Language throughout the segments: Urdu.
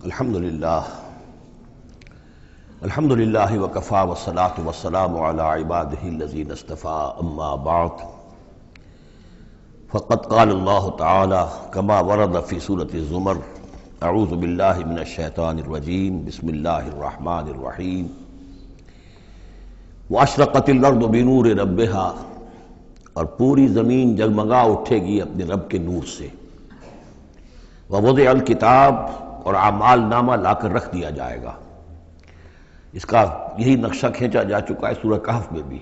الحمدللہ وکفی والصلاة والسلام علی عبادہ الذین اصطفیٰ اما بعد فقد قال اللہ تعالی کما ورد فی سورۃ الزمر اعوذ باللہ من الشیطان الرجیم بسم اللہ الرحمن الرحیم واشرقت الارض بنور ربہا، اور پوری زمین جگمگا اٹھے گی اپنے رب کے نور سے، ووضع الکتاب، اور اعمال نامہ لا کر رکھ دیا جائے گا۔ اس کا یہی نقشہ کھینچا جا چکا ہے سورہ کہف میں بھی۔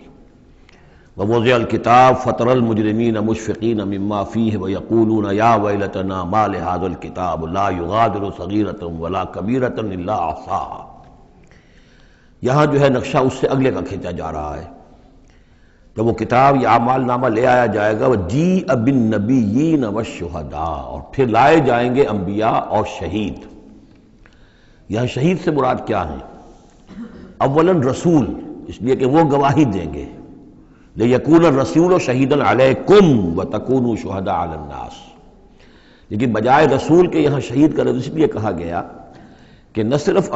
ووضع الکتاب فترى المجرمین مشفقین مما فیہ ویقولون یا ویلتنا ما لہذا الکتاب لا یغادر صغیرۃ ولا کبیرۃ الا احصاها۔ یہاں جو ہے نقشہ اس سے اگلے کا کھینچا جا رہا ہے۔ جب وہ کتاب یا اعمال نامہ لے آیا جائے گا، وجیء بالنبیین والشہداء، اور پھر لائے جائیں گے انبیاء اور شہید۔ یہاں شہید سے مراد کیا ہے؟ اولاً رسول، اس لیے کہ وہ گواہی دیں گے، لِيَكُونَ الرَّسُولُ شَهِيدًا عَلَيْكُمْ وَتَكُونُوا شُهَدَاءَ عَلَى النَّاسِ۔ لیکن بجائے رسول کے یہاں شہید کرے، اس لیے کہا گیا کہ نہ صرف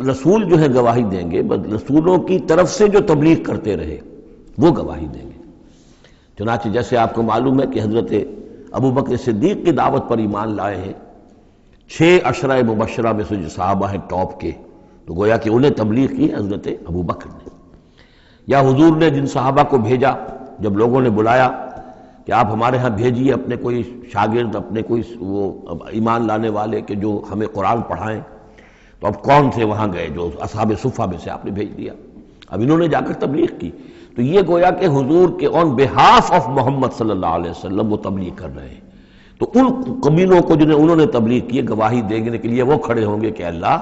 رسول جو ہے گواہی دیں گے، بلکہ رسولوں کی طرف سے جو تبلیغ کرتے رہے وہ گواہی دیں گے۔ چنانچہ جیسے آپ کو معلوم ہے کہ حضرت ابوبکر صدیق کی دعوت پر ایمان لائے ہیں 6 عشرہ مبشرہ میں سے جو صحابہ ہیں ٹاپ کے، تو گویا کہ انہیں تبلیغ کی حضرت ابوبکر نے۔ یا حضور نے جن صحابہ کو بھیجا، جب لوگوں نے بلایا کہ آپ ہمارے ہاں بھیجیے اپنے کوئی شاگرد، اپنے کوئی وہ ایمان لانے والے کہ جو ہمیں قرآن پڑھائیں، تو اب کون سے وہاں گئے؟ جو اصحاب صفہ میں سے آپ نے بھیج دیا۔ اب انہوں نے جا کر تبلیغ کی، تو یہ گویا کہ حضور کے آن بہاف آف محمد صلی اللہ علیہ وسلم وہ تبلیغ کر رہے ہیں۔ تو ان قبیلوں کو جنہیں انہوں نے تبلیغ کی، گواہی دینے کے لیے وہ کھڑے ہوں گے کہ اللہ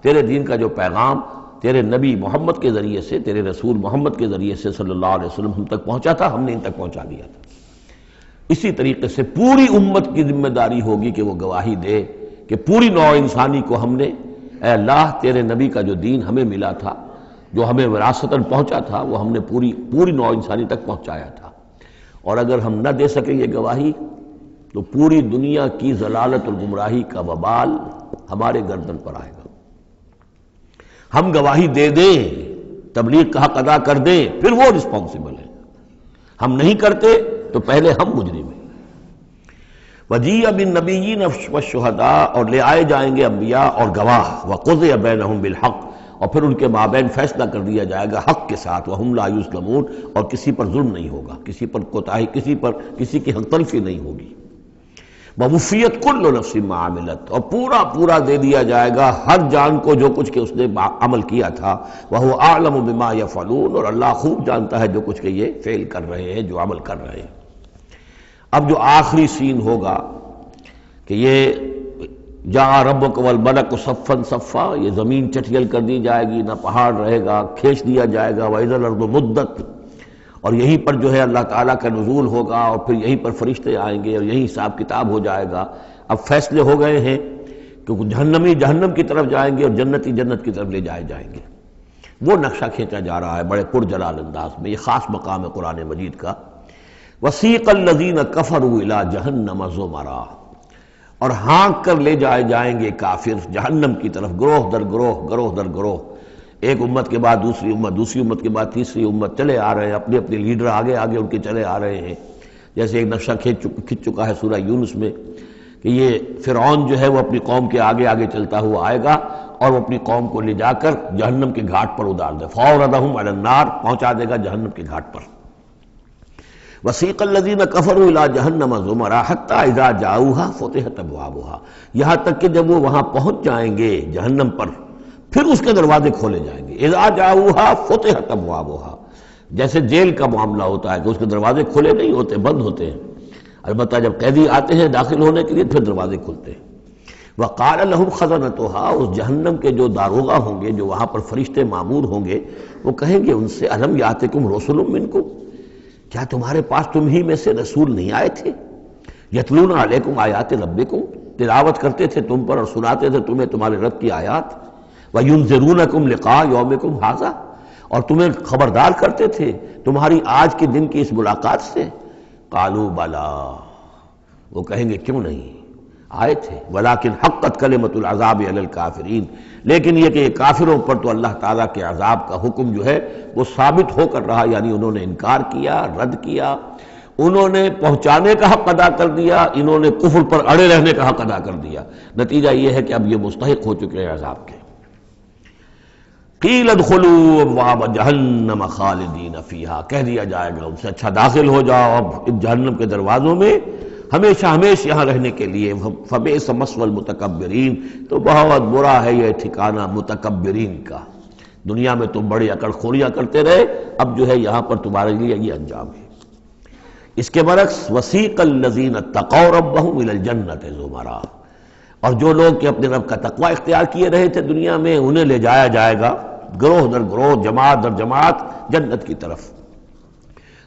تیرے دین کا جو پیغام تیرے نبی محمد کے ذریعے سے، تیرے رسول محمد کے ذریعے سے صلی اللہ علیہ وسلم ہم تک پہنچا تھا، ہم نے ان تک پہنچا دیا تھا۔ اسی طریقے سے پوری امت کی ذمہ داری ہوگی کہ وہ گواہی دے کہ پوری نوع انسانی کو ہم نے، اے اللہ تیرے نبی کا جو دین ہمیں ملا تھا، جو ہمیں وراثتاً پہنچا تھا، وہ ہم نے پوری نوع انسانی تک پہنچایا تھا۔ اور اگر ہم نہ دے سکیں یہ گواہی، تو پوری دنیا کی ضلالت اور گمراہی کا وبال ہمارے گردن پر آئے گا۔ ہم گواہی دے دیں، تبلیغ کا حق ادا کر دیں، پھر وہ رسپانسبل ہیں۔ ہم نہیں کرتے تو پہلے ہم مجرم ہیں۔ وجیء بالنبیین والشہداء، اور لے آئے جائیں گے انبیاء اور گواہ، وقضی بینہم بالحق، اور پھر ان کے مابین فیصلہ کر دیا جائے گا حق کے ساتھ، وہم لا یظلمون، اور کسی پر ظلم نہیں ہوگا، کسی پر کوتاہی، کسی کی حق تلفی نہیں ہوگی۔ ووفیت کل نفس ما عملت، اور پورا دے دیا جائے گا ہر جان کو جو کچھ کہ اس نے عمل کیا تھا، وہو اعلم بما یفعلون، اور اللہ خوب جانتا ہے جو کچھ کہ یہ فعل کر رہے ہیں، جو عمل کر رہے ہیں۔ اب جو آخری سین ہوگا کہ یہ جاء ربک والملک صفا صفا، یہ زمین چٹیل کر دی جائے گی، نہ پہاڑ رہے گا، کھینچ دیا جائے گا، وَإِذَا الْأَرْضُ مُدَّتْ، اور یہیں پر جو ہے اللہ تعالیٰ کا نزول ہوگا، اور پھر یہیں پر فرشتے آئیں گے اور یہیں حساب کتاب ہو جائے گا۔ اب فیصلے ہو گئے ہیں کہ جہنمی جہنم کی طرف جائیں گے اور جنتی جنت کی طرف لے جائے جائیں گے۔ وہ نقشہ کھینچا جا رہا ہے بڑے پرجلال انداز میں۔ یہ خاص مقام ہے قرآن مجید کا۔ وَسِيقَ الَّذِينَ كَفَرُوا إِلَىٰ جَهَنَّمَ زُمَرًا، اور ہانک کر لے جائے جائیں گے کافر جہنم کی طرف، گروہ در گروہ، ایک امت کے بعد دوسری امت، دوسری امت کے بعد تیسری امت، چلے آ رہے ہیں، اپنے لیڈر آگے ان کے چلے آ رہے ہیں۔ جیسے ایک نقشہ کھنچ چکا ہے سورہ یونس میں کہ یہ فرعون جو ہے وہ اپنی قوم کے آگے چلتا ہوا آئے گا، اور وہ اپنی قوم کو لے جا کر جہنم کے گھاٹ پر اتار دے، فَأَوْرَدَهُمْ عَلَى النَّارِ، پہنچا دے گا جہنم کے گھاٹ پر۔ وَسِيقَ الَّذِينَ كَفَرُوا إِلَىٰ جَهَنَّمَ زُمَرًا حَتَّىٰ إِذَا جَاءُوهَا فُتِحَتْ أَبْوَابُهَا، یہاں تک کہ جب وہ وہاں پہنچ جائیں گے جہنم پر، پھر اس کے دروازے کھولے جائیں گے۔ اذا جاؤها فتحت ابوابها، جیسے جیل کا معاملہ ہوتا ہے کہ اس کے دروازے کھلے نہیں ہوتے، بند ہوتے ہیں، البتہ جب قیدی آتے ہیں داخل ہونے کے لیے پھر دروازے کھلتے ہیں۔ وقال لهم خزنتها، اس جہنم کے جو داروغہ ہوں گے، جو وہاں پر فرشتے مامور ہوں گے، وہ کہیں گے ان سے الم یاتکم رسل منکم، کیا تمہارے پاس تم ہی میں سے رسول نہیں آئے تھے؟ یتلون علیکم آیات ربکم، تلاوت کرتے تھے تم پر اور سناتے تھے تمہیں تمہارے رب کی آیات، وَيُنذِرُونَكُمْ لِقَاءَ يَوْمِكُمْ هَٰذَا، اور تمہیں خبردار کرتے تھے تمہاری آج کے دن کی اس ملاقات سے۔ قالوا بلا، وہ کہیں گے کیوں نہیں، آئے تھے، ولیکن حقت کلمۃ العذاب علی الکافرین، لیکن یہ کہ کافروں پر تو اللہ تعالیٰ کے عذاب کا حکم جو ہے وہ ثابت ہو کر رہا، یعنی انہوں نے انکار کیا، رد کیا، انہوں نے پہنچانے کا حق ادا کر دیا، انہوں نے کفر پر اڑے رہنے کا حق ادا کر دیا۔ نتیجہ یہ ہے کہ اب یہ مستحق ہو چکے ہیں عذاب کے۔ قیل ادخلوا ابواب جہنم خالدین فیہا، کہہ دیا جائے گا ان سے اچھا داخل ہو جاؤ اب جہنم کے دروازوں میں ہمیشہ ہمیشہ یہاں رہنے کے لیے۔ فبئس مثوى المتکبرین، تو بہت برا ہے یہ ٹھکانہ متکبرین کا، دنیا میں تم بڑی اکڑ خوریاں کرتے رہے، اب جو ہے یہاں پر تمہارے لیے یہ انجام ہے۔ اس کے برعکس وسیق الذین اتقوا ربهم الى الجنۃ زمرا، اور جو لوگ کہ اپنے رب کا تقوی اختیار کیے رہے تھے دنیا میں، انہیں لے جایا جائے گا گروہ در گروہ، جماعت در جماعت جنت کی طرف۔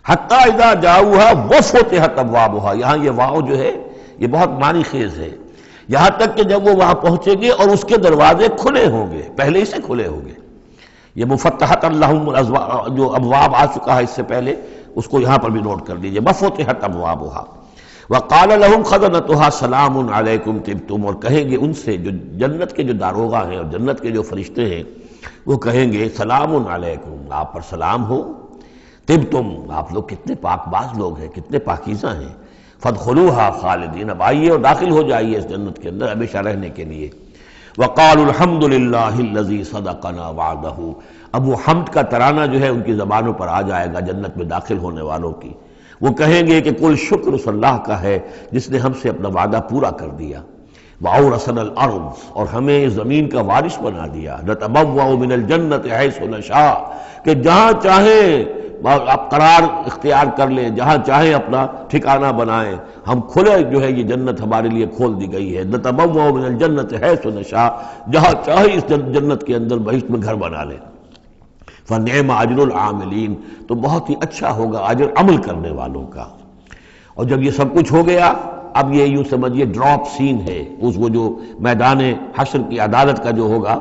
حتی اذا جاؤها وفتحت ابوابها، یہاں یہ واو جو ہے یہ بہت معنی خیز ہے، یہاں تک کہ جب وہ وہاں پہنچیں گے اور اس کے دروازے کھلے ہوں گے، پہلے ہی سے کھلے ہوں گے۔ یہ مفتحت اللہم جو ابواب آ چکا ہے اس سے پہلے، اس کو یہاں پر بھی نوٹ کر لیجئے، وفتحت ابوابها وقال لهم خزنتها سلام علیکم طبتم، اور کہیں گے ان سے جو جنت کے جو داروغہ ہیں اور جنت کے جو فرشتے ہیں، وہ کہیں گے سلام علیکم، آپ پر سلام ہو، طبتم، آپ لوگ کتنے پاک باز لوگ ہیں، کتنے پاکیزہ ہیں، فادخلوها خالدین، اب آئیے اور داخل ہو جائیے اس جنت کے اندر ہمیشہ رہنے کے لیے۔ وقالوا الحمد للہ الذی صدقنا وعدہ، اب وہ حمد کا ترانہ جو ہے ان کی زبانوں پر آ جائے گا جنت میں داخل ہونے والوں کی، وہ کہیں گے کہ کل شکر اس اللہ کا ہے جس نے ہم سے اپنا وعدہ پورا کر دیا۔ وَأَوْرَثَنَا الْأَرْضَ، اور ہمیں زمین کا وارث بنا دیا، نَتَبَوَّأُ مِنَ الْجَنَّةِ حَيْثُ نَشَاءُ، کہ جہاں چاہیں آپ قرار اختیار کر لیں، جہاں چاہیں اپنا ٹھکانہ بنائیں، ہم کھلے جو ہے یہ جنت ہمارے لیے کھول دی گئی ہے، نَتَبَوَّأُ مِنَ الْجَنَّةِ حَيْثُ نَشَاءُ، جہاں چاہیں اس جنت کے اندر بہشت میں گھر بنا لیں۔ فَنِعْمَ أَجْرُ الْعَامِلِينَ، تو بہت ہی اچھا ہوگا اجر عمل کرنے والوں کا۔ اور جب یہ سب کچھ ہو گیا، اب یہ یوں سمجھیے ڈراپ سین ہے اس وہ جو میدان حشر کی عدالت کا جو ہوگا۔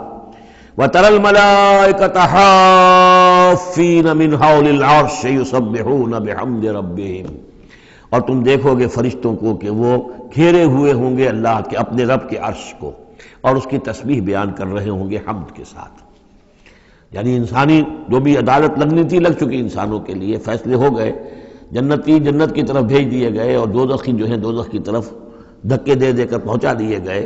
وَتَرَى الْمَلَائِكَةَ حَافِّينَ مِنْ حَوْلِ الْعَرْشِ يُسَبِّحُونَ بِحَمْدِ رَبِّهِمْ، اور تم دیکھو گے فرشتوں کو کہ وہ گھیرے ہوئے ہوں گے اللہ کے اپنے رب کے عرش کو، اور اس کی تسبیح بیان کر رہے ہوں گے حمد کے ساتھ۔ یعنی انسانی جو بھی عدالت لگنی تھی لگ چکی، انسانوں کے لیے فیصلے ہو گئے، جنتی جنت کی طرف بھیج دیے گئے اور دوزخی جو ہیں دوزخ کی طرف دھکے دے دے کر پہنچا دیے گئے۔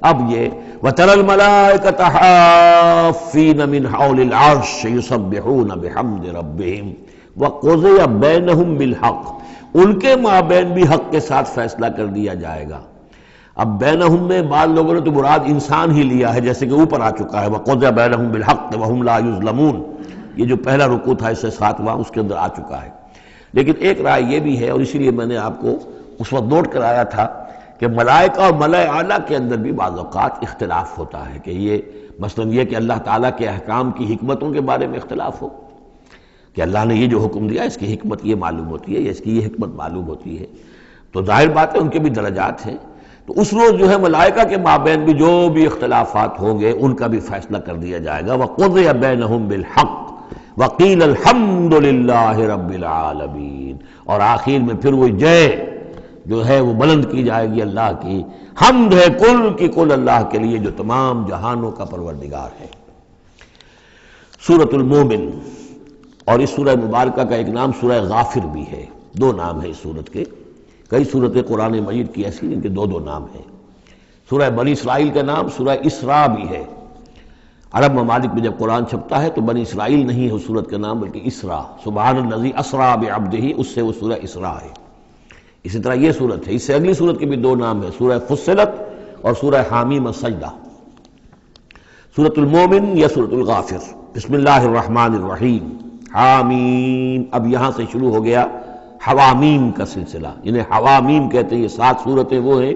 اب یہ وَتَرَى الْمَلَائِكَةَ حَافِّينَ مِنْ حَوْلِ الْعَرْشِ يُسَبِّحُونَ بِحَمْدِ رَبِّهِمْ وَقُضِيَ بَيْنَهُمْ بِالْحَقِّ، ان کے مابین بھی حق کے ساتھ فیصلہ کر دیا جائے گا۔ اب بینہم میں بعض لوگوں نے تو مراد انسان ہی لیا ہے، جیسے کہ اوپر آ چکا ہے وَقُضِيَ بَيْنَهُمْ بِالْحَقِّ وَهُمْ لَا يُظْلَمُونَ، یہ جو پہلا رکوع تھا اس سے 7واں اس کے اندر آ چکا ہے۔ لیکن ایک رائے یہ بھی ہے، اور اسی لیے میں نے آپ کو اس وقت نوٹ کرایا تھا کہ ملائکہ اور ملائے اعلیٰ کے اندر بھی بعض اوقات اختلاف ہوتا ہے، کہ یہ مثلا یہ کہ اللہ تعالیٰ کے احکام کی حکمتوں کے بارے میں اختلاف ہو، کہ اللہ نے یہ جو حکم دیا اس کی حکمت یہ معلوم ہوتی ہے یا اس کی یہ حکمت معلوم ہوتی ہے، تو ظاہر بات ہے ان کے بھی درجات ہیں۔ تو اس روز جو ہے ملائکہ کے مابین بھی جو بھی اختلافات ہوں گے ان کا بھی فیصلہ کر دیا جائے گا۔ وَقُضِيَ بَيْنَهُمْ بِالْحَقِّ وَقِيلَ الْحَمْدُ لِلَّهِ رَبِّ الْعَالَمِينَ، اور آخر میں پھر وہ جے جو ہے وہ بلند کی جائے گی اللہ کی، حمد ہے کل کی کل اللہ کے لیے جو تمام جہانوں کا پروردگار ہے۔ سورۃ المومن، اور اس سورہ مبارکہ کا ایک نام سورہ غافر بھی ہے، دو نام ہیں اس سورت کے۔ کئی سورتیں قرآن مجید کی ایسی جن کے دو دو نام ہیں۔ سورہ بنی اسرائیل کا نام سورہ اسراء بھی ہے، عرب ممالک میں جب قرآن چھپتا ہے تو بنی اسرائیل نہیں ہے اس سورت کا نام بلکہ اسراء، سبحان الذی اسریٰ بعبدہ، اس سے وہ سورہ اسراء ہے۔ اسی طرح یہ سورت ہے، اس سے اگلی سورت کے بھی دو نام ہیں، سورہ فصلت اور سورہ حامیم السجدہ۔ سورۃ المومن یا سورۃ الغافر۔ بسم اللہ الرحمن الرحیم، حامیم، اب یہاں سے شروع ہو گیا حوامیم کا سلسلہ، انہیں حوامیم کہتے ہیں۔ یہ 7 سورتیں وہ ہیں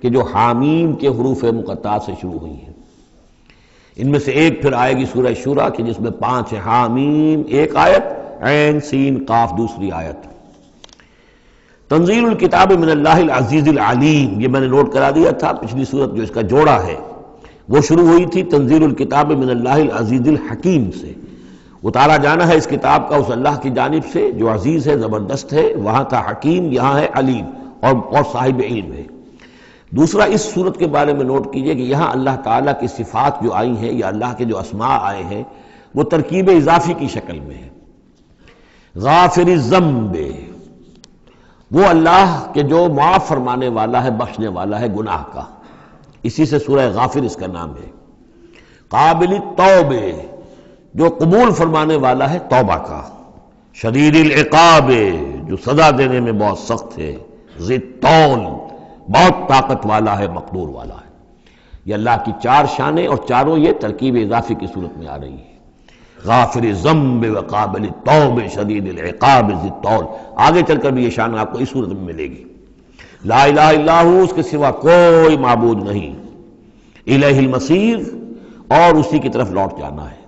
کہ جو حامیم کے حروف مقطعات سے شروع ہوئی ہیں۔ ان میں سے ایک پھر آئے گی سورہ شورى کہ جس میں 5 ہیں، حامیم ایک آیت، عین سین قاف دوسری آیت۔ تنزیل الکتاب من اللہ العزیز العلیم، یہ میں نے نوٹ کرا دیا تھا، پچھلی سورت جو اس کا جوڑا ہے وہ شروع ہوئی تھی تنزیل الکتاب من اللہ العزیز الحکیم سے، اتارا جانا ہے اس کتاب کا اس اللہ کی جانب سے جو عزیز ہے، زبردست ہے، وہاں تھا حکیم، یہاں ہے علیم اور صاحب علم ہے۔ دوسرا اس صورت کے بارے میں نوٹ کیجئے کہ یہاں اللہ تعالیٰ کی صفات جو آئی ہیں یا اللہ کے جو اسماء آئے ہیں وہ ترکیب اضافی کی شکل میں ہے۔ غافر الذنب، وہ اللہ کہ جو معاف فرمانے والا ہے، بخشنے والا ہے گناہ کا، اسی سے سورہ غافر اس کا نام ہے۔ قابل التوب، جو قبول فرمانے والا ہے توبہ کا۔ شدید العقاب، جو سزا دینے میں بہت سخت ہے۔ ذی الطول، بہت طاقت والا ہے، مقدور والا ہے۔ یہ اللہ کی چار شانیں اور چاروں یہ ترکیب اضافی کی صورت میں آ رہی ہے۔ غافر الذنب وقابل التوب شدید العقاب ذی الطول، آگے چل کر بھی یہ شان آپ کو اس صورت میں ملے گی۔ لا الہ الا ہو، اس کے سوا کوئی معبود نہیں۔ الیہ المصیر، اور اسی کی طرف لوٹ جانا ہے۔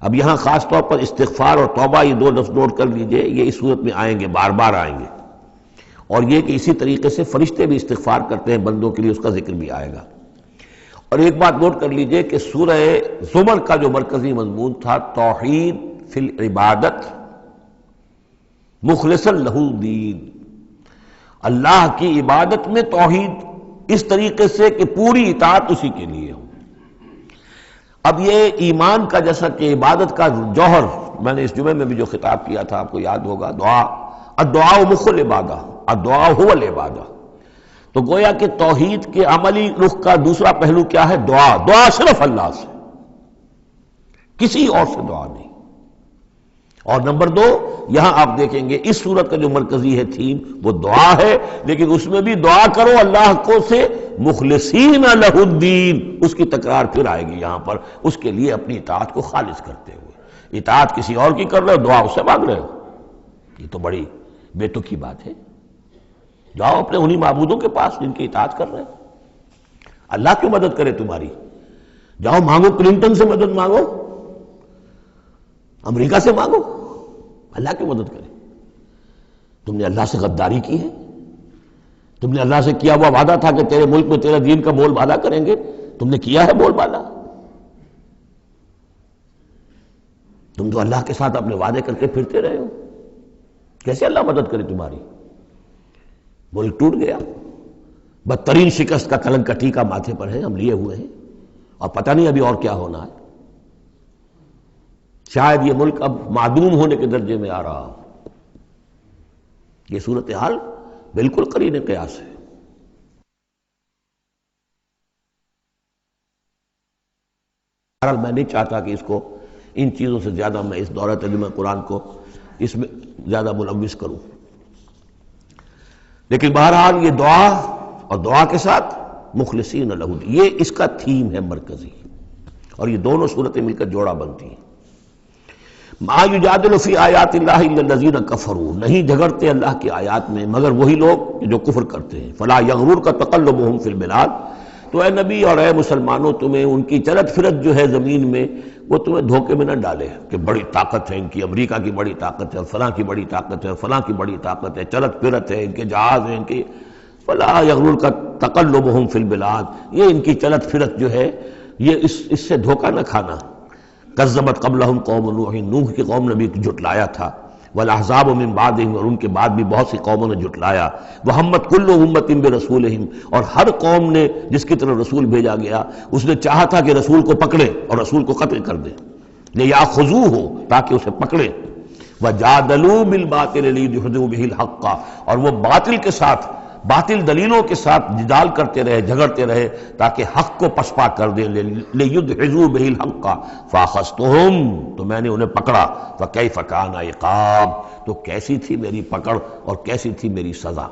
اب یہاں خاص طور پر استغفار اور توبہ، یہ دو لفظ نوٹ کر لیجئے، یہ اس صورت میں آئیں گے، بار بار آئیں گے۔ اور یہ کہ اسی طریقے سے فرشتے بھی استغفار کرتے ہیں بندوں کے لیے، اس کا ذکر بھی آئے گا۔ اور ایک بات نوٹ کر لیجئے کہ سورہ زمر کا جو مرکزی مضمون تھا توحید فی العبادت مخلصا لہ الدین، اللہ کی عبادت میں توحید اس طریقے سے کہ پوری اطاعت اسی کے لیے ہو۔ اب یہ ایمان کا جیسا کہ عبادت کا جوہر، میں نے اس جمعے میں بھی جو خطاب کیا تھا آپ کو یاد ہوگا، دعا، الدعاء مخ العبادہ، الدعاء هو العبادہ، تو گویا کہ توحید کے عملی رخ کا دوسرا پہلو کیا ہے؟ دعا۔ دعا صرف اللہ سے، کسی اور سے دعا نہیں۔ اور نمبر دو، یہاں آپ دیکھیں گے اس صورت کا جو مرکزی ہے تھیم وہ دعا ہے، لیکن اس میں بھی دعا کرو اللہ کو سے مخلصین لہ الدین، اس کی تکرار پھر آئے گی یہاں پر، اس کے لیے اپنی اطاعت کو خالص کرتے ہوئے۔ اطاعت کسی اور کی کر رہے ہو، دعا اس سے مانگ رہے ہو، یہ تو بڑی بے تکی بات ہے۔ جاؤ اپنے انہی معبودوں کے پاس جن کی اطاعت کر رہے ہیں۔ اللہ کیوں مدد کرے تمہاری؟ جاؤ مانگو، کلنٹن سے مدد مانگو، امریکہ سے مانگو، اللہ کیوں مدد کرے؟ تم نے اللہ سے غداری کی ہے، تم نے اللہ سے کیا ہوا وعدہ تھا کہ تیرے ملک میں تیرے دین کا بول بالا کریں گے، تم نے کیا ہے بول بالا؟ تم تو اللہ کے ساتھ اپنے وعدے کر کے پھرتے رہے ہو، کیسے اللہ مدد کرے تمہاری؟ ملک ٹوٹ گیا، بدترین شکست کا کلنک کا ٹیکا ماتھے پر ہے، ہم لیے ہوئے ہیں، اور پتہ نہیں ابھی اور کیا ہونا ہے۔ شاید یہ ملک اب معدوم ہونے کے درجے میں آ رہا ہو۔ یہ صورتحال بالکل قرین قیاس ہے۔ بہرحال میں نہیں چاہتا کہ اس کو ان چیزوں سے زیادہ میں اس دورہ ترجمہ قرآن کو اس میں زیادہ ملوث کروں، لیکن بہرحال یہ دعا اور دعا کے ساتھ مخلصین لہ الدین، یہ اس کا تھیم ہے مرکزی، اور یہ دونوں صورتیں مل کر جوڑا بنتی ہیں۔ ما یجادل فی آیات اللہ الا الذین کفروا، نہیں جھگڑتے اللہ کی آیات میں مگر وہی لوگ جو کفر کرتے ہیں۔ فلا یغررک تقلبهم فی البلاد، تو اے نبی اور اے مسلمانوں تمہیں ان کی چلت پھرت جو ہے زمین میں وہ تمہیں دھوکے میں نہ ڈالے کہ بڑی طاقت ہے ان کی، امریکہ کی بڑی طاقت ہے، فلاں کی بڑی طاقت ہے، فلاں کی بڑی طاقت ہے، چلت پھرت ہے، ان کے جہاز ہیں، ان کے، فلا یغررک تقلبهم فی البلاد، یہ ان کی چلت پھرت جو ہے یہ اس سے دھوکہ نہ کھانا۔ کذبت قبلہم قوم نوح، نوح کی قوم نے بھی جھٹلایا تھا، والاحزاب من بعدہم، اور ان کے بعد بھی بہت سی قوموں نے جھٹلایا، وہمت کل امت برسولہم، اور ہر قوم نے جس کی طرف رسول بھیجا گیا اس نے چاہا تھا کہ رسول کو پکڑے اور رسول کو قتل کر دے، لیاخذوہ، تاکہ اسے پکڑے، وجادلوا بالباطل لیدحضوا بہ الحق، اور وہ باطل کے ساتھ، باطل دلیلوں کے ساتھ جدال کرتے رہے، جھگڑتے رہے تاکہ حق کو پسپا کر دیں، لیدحضوا بہ الحق، فاخذتہم، تو میں نے انہیں پکڑا، فکیف کان عقاب، تو کیسی تھی میری پکڑ اور کیسی تھی میری سزا۔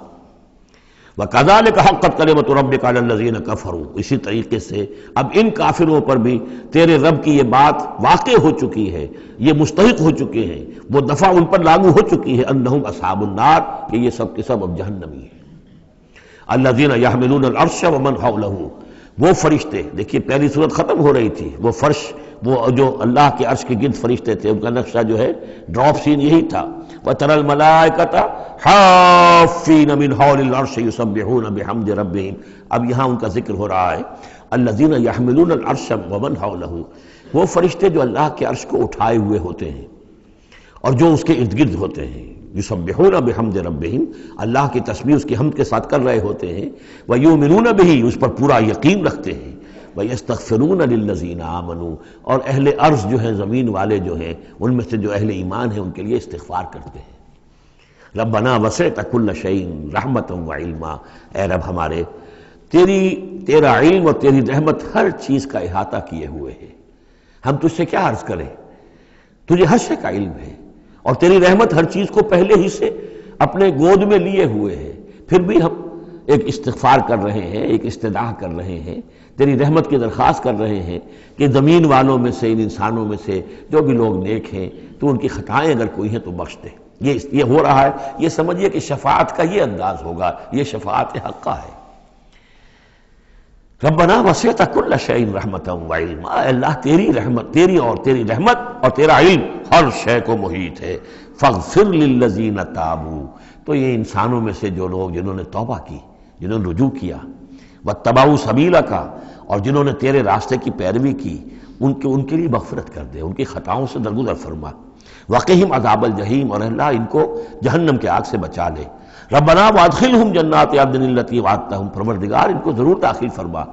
وَكَذَلِكَ حَقَّتْ كَلِمَةُ رَبِّكَ عَلَى الَّذِينَ كَفَرُوا، اسی طریقے سے اب ان کافروں پر بھی تیرے رب کی یہ بات واقع ہو چکی ہے، یہ مستحق ہو چکے ہیں، وہ دفعہ ان پر لاگو ہو چکی ہے، انہم اصحاب النار، کہ یہ سب کے سب اب جہنمی ہیں۔ الذین یحملون العرش ومن حولہ، وہ فرشتے، دیکھیے پہلی صورت ختم ہو رہی تھی، وہ فرش، وہ جو اللہ کے عرش کے گرد فرشتے تھے، ان کا نقشہ جو ہے ڈراپ سین یہی تھا، وَتَرَى الْمَلَائِكَةَ حَافِّينَ مِنْ حَوْلِ الْعَرْشِ يُسَبِّحُونَ بِحَمْدِ رَبِّهِمْ، اب یہاں ان کا ذکر ہو رہا ہے، الذین یحملون العرش ومن حولہ، وہ فرشتے جو اللہ کے عرش کو اٹھائے ہوئے ہوتے ہیں اور جو اس کے ارد گرد ہوتے ہیں، یسبحون بحمد ربہم، اللہ کی تسبیح اس کی حمد کے ساتھ کر رہے ہوتے ہیں، ویؤمنون بہ، اس پر پورا یقین رکھتے ہیں، ویستغفرون للذین آمنوا، اور اہل ارض جو ہیں، زمین والے جو ہیں، ان میں سے جو اہل ایمان ہیں ان کے لیے استغفار کرتے ہیں۔ ربنا وسعت کل شیء رحمتا وعلما، اے رب ہمارے، تیرا علم اور تیری رحمت ہر چیز کا احاطہ کیے ہوئے ہے، ہم تجھ سے کیا عرض کریں، تجھے ہر شے کا علم ہے، اور تیری رحمت ہر چیز کو پہلے ہی سے اپنے گود میں لیے ہوئے ہے، پھر بھی ہم ایک استغفار کر رہے ہیں، ایک استدعا کر رہے ہیں، تیری رحمت کی درخواست کر رہے ہیں کہ زمین والوں میں سے، ان انسانوں میں سے جو بھی لوگ نیک ہیں، تو ان کی خطائیں اگر کوئی ہیں تو بخش دے۔ یہ ہو رہا ہے، یہ سمجھیے کہ شفاعت کا یہ انداز ہوگا، یہ شفاعت حقہ ہے۔ ربنا وسعت کل شیء رحمتا وعلما، اے اللہ تیری رحمت، تیری رحمت اور تیرا علم ہر شے کو محیط ہے۔ فاغفر للذین تابوا، تو یہ انسانوں میں سے جو لوگ جنہوں نے توبہ کی، جنہوں نے رجوع کیا، واتبعوا سبیلک، اور جنہوں نے تیرے راستے کی پیروی کی، ان کے لیے مغفرت کر دے، ان کی خطاؤں سے درگزر فرما۔ وقہم عذاب الجحیم، اور اللہ ان کو جہنم کے آگ سے بچا لے۔ ربنا وادخلہم جنات عدن التی وعدتہم، پروردگار ان کو ضرور داخل فرما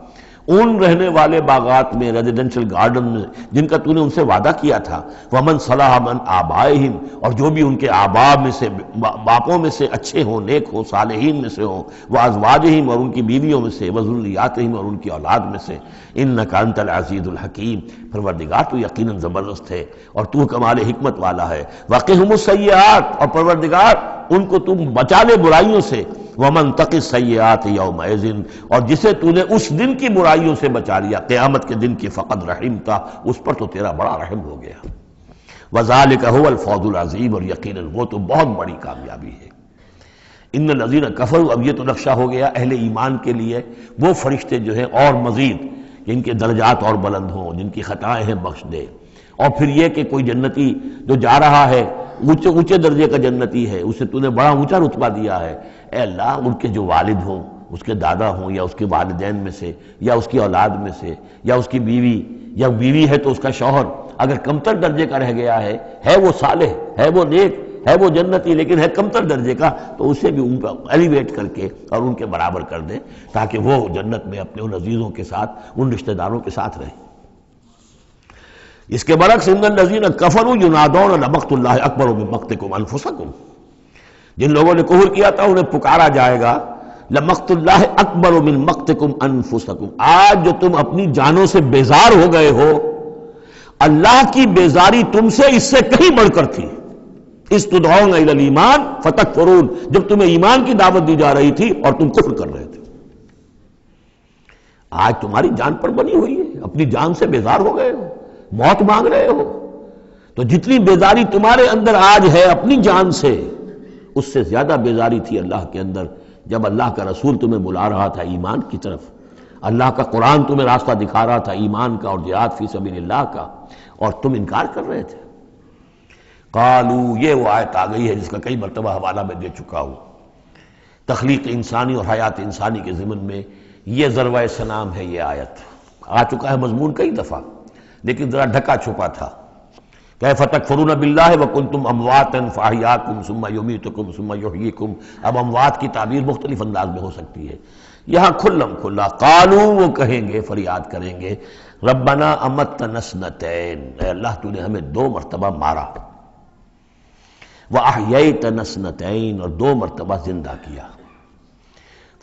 ان رہنے والے باغات میں، ریزیڈنشل گارڈن میں، جن کا تو نے ان سے وعدہ کیا تھا۔ ومن صلح من آبائہم، اور جو بھی ان کے آباء میں سے، باپوں میں سے اچھے ہوں، نیک ہوں، صالحین میں سے ہوں، وازواجہم، اور ان کی بیویوں میں سے، وذریاتہم، اور ان کی اولاد میں سے۔ انک انت العزیز الحکیم، پروردگار تو یقیناً زبردست ہے اور تو کمال حکمت والا ہے۔ وقہم السیئات، اور پروردگار ان کو تم بچا لے برائیوں سے۔ ومن تق السیئات یومئذ، اور جسے تو نے اس دن کی برائیوں سے بچا لیا، قیامت کے دن کی، فقد رحمتا، اس پر تو تیرا بڑا رحم ہو گیا۔ وذالک هو الفوز العظیم، اور یقیناً وہ تو بہت بڑی کامیابی ہے۔ ان الذین کفروا، اب یہ تو نقشہ ہو گیا اہل ایمان کے لیے، وہ فرشتے جو ہیں اور مزید جن کے درجات اور بلند ہوں، جن کی خطائیں ہیں بخش دے۔ اور پھر یہ کہ کوئی جنتی جو جا رہا ہے، اونچے درجے کا جنتی ہے، اسے تو نے بڑا اونچا رتبہ دیا ہے، اے اللہ ان کے جو والد ہوں، اس کے دادا ہوں، یا اس کے والدین میں سے، یا اس کی اولاد میں سے، یا اس کی بیوی، یا بیوی ہے تو اس کا شوہر اگر کمتر درجے کا رہ گیا ہے وہ صالح، ہے وہ نیک، ہے وہ جنتی، لیکن ہے کمتر درجے کا، تو اسے بھی ان پر ایلیویٹ کر کے اور ان کے برابر کر دیں، تاکہ وہ جنت میں اپنے ان عزیزوں کے ساتھ، ان رشتہ داروں کے ساتھ رہیں۔ اس کے برعکس ان الذین کفروا ینادون لمقت اللہ اکبر من مقتکم انفسکم، جن لوگوں نے کفر کیا تھا انہیں پکارا جائے گا، لمقت اللہ اکبر من مقتکم انفسکم، آج جو تم اپنی جانوں سے بیزار ہو گئے ہو، اللہ کی بیزاری تم سے اس سے کہیں بڑھ کر تھی۔ اس تدعون الی الایمان فتکفرون، جب تمہیں ایمان کی دعوت دی جا رہی تھی اور تم کفر کر رہے تھے۔ آج تمہاری جان پر بنی ہوئی ہے، اپنی جان سے بیزار ہو گئے ہو، موت مانگ رہے ہو، تو جتنی بیزاری تمہارے اندر آج ہے اپنی جان سے، اس سے زیادہ بیزاری تھی اللہ کے اندر جب اللہ کا رسول تمہیں بلا رہا تھا ایمان کی طرف، اللہ کا قرآن تمہیں راستہ دکھا رہا تھا ایمان کا اور جہاد فی سبیل اللہ کا، اور تم انکار کر رہے تھے۔ قالو، یہ وہ آیت آ گئی ہے جس کا کئی مرتبہ حوالہ میں دے چکا ہوں، تخلیق انسانی اور حیات انسانی کے ضمن میں یہ ذروۂ سنام ہے۔ یہ آیت آ چکا ہے مضمون کئی دفعہ، لیکن ذرا ڈھکا چھپا تھا۔ کیف تکفرون باللہ وکنتم امواتا فاحیاکم ثم یمیتکم ثم یحییکم، اب اموات کی تعبیر مختلف انداز میں ہو سکتی ہے، یہاں کھلم کھلا قالو، وہ کہیں گے، فریاد کریں گے، ربنا امتنا اثنتین، اے اللہ تو نے ہمیں 2 مرتبہ مارا، واحییتنا اثنتین، اور 2 مرتبہ زندہ کیا،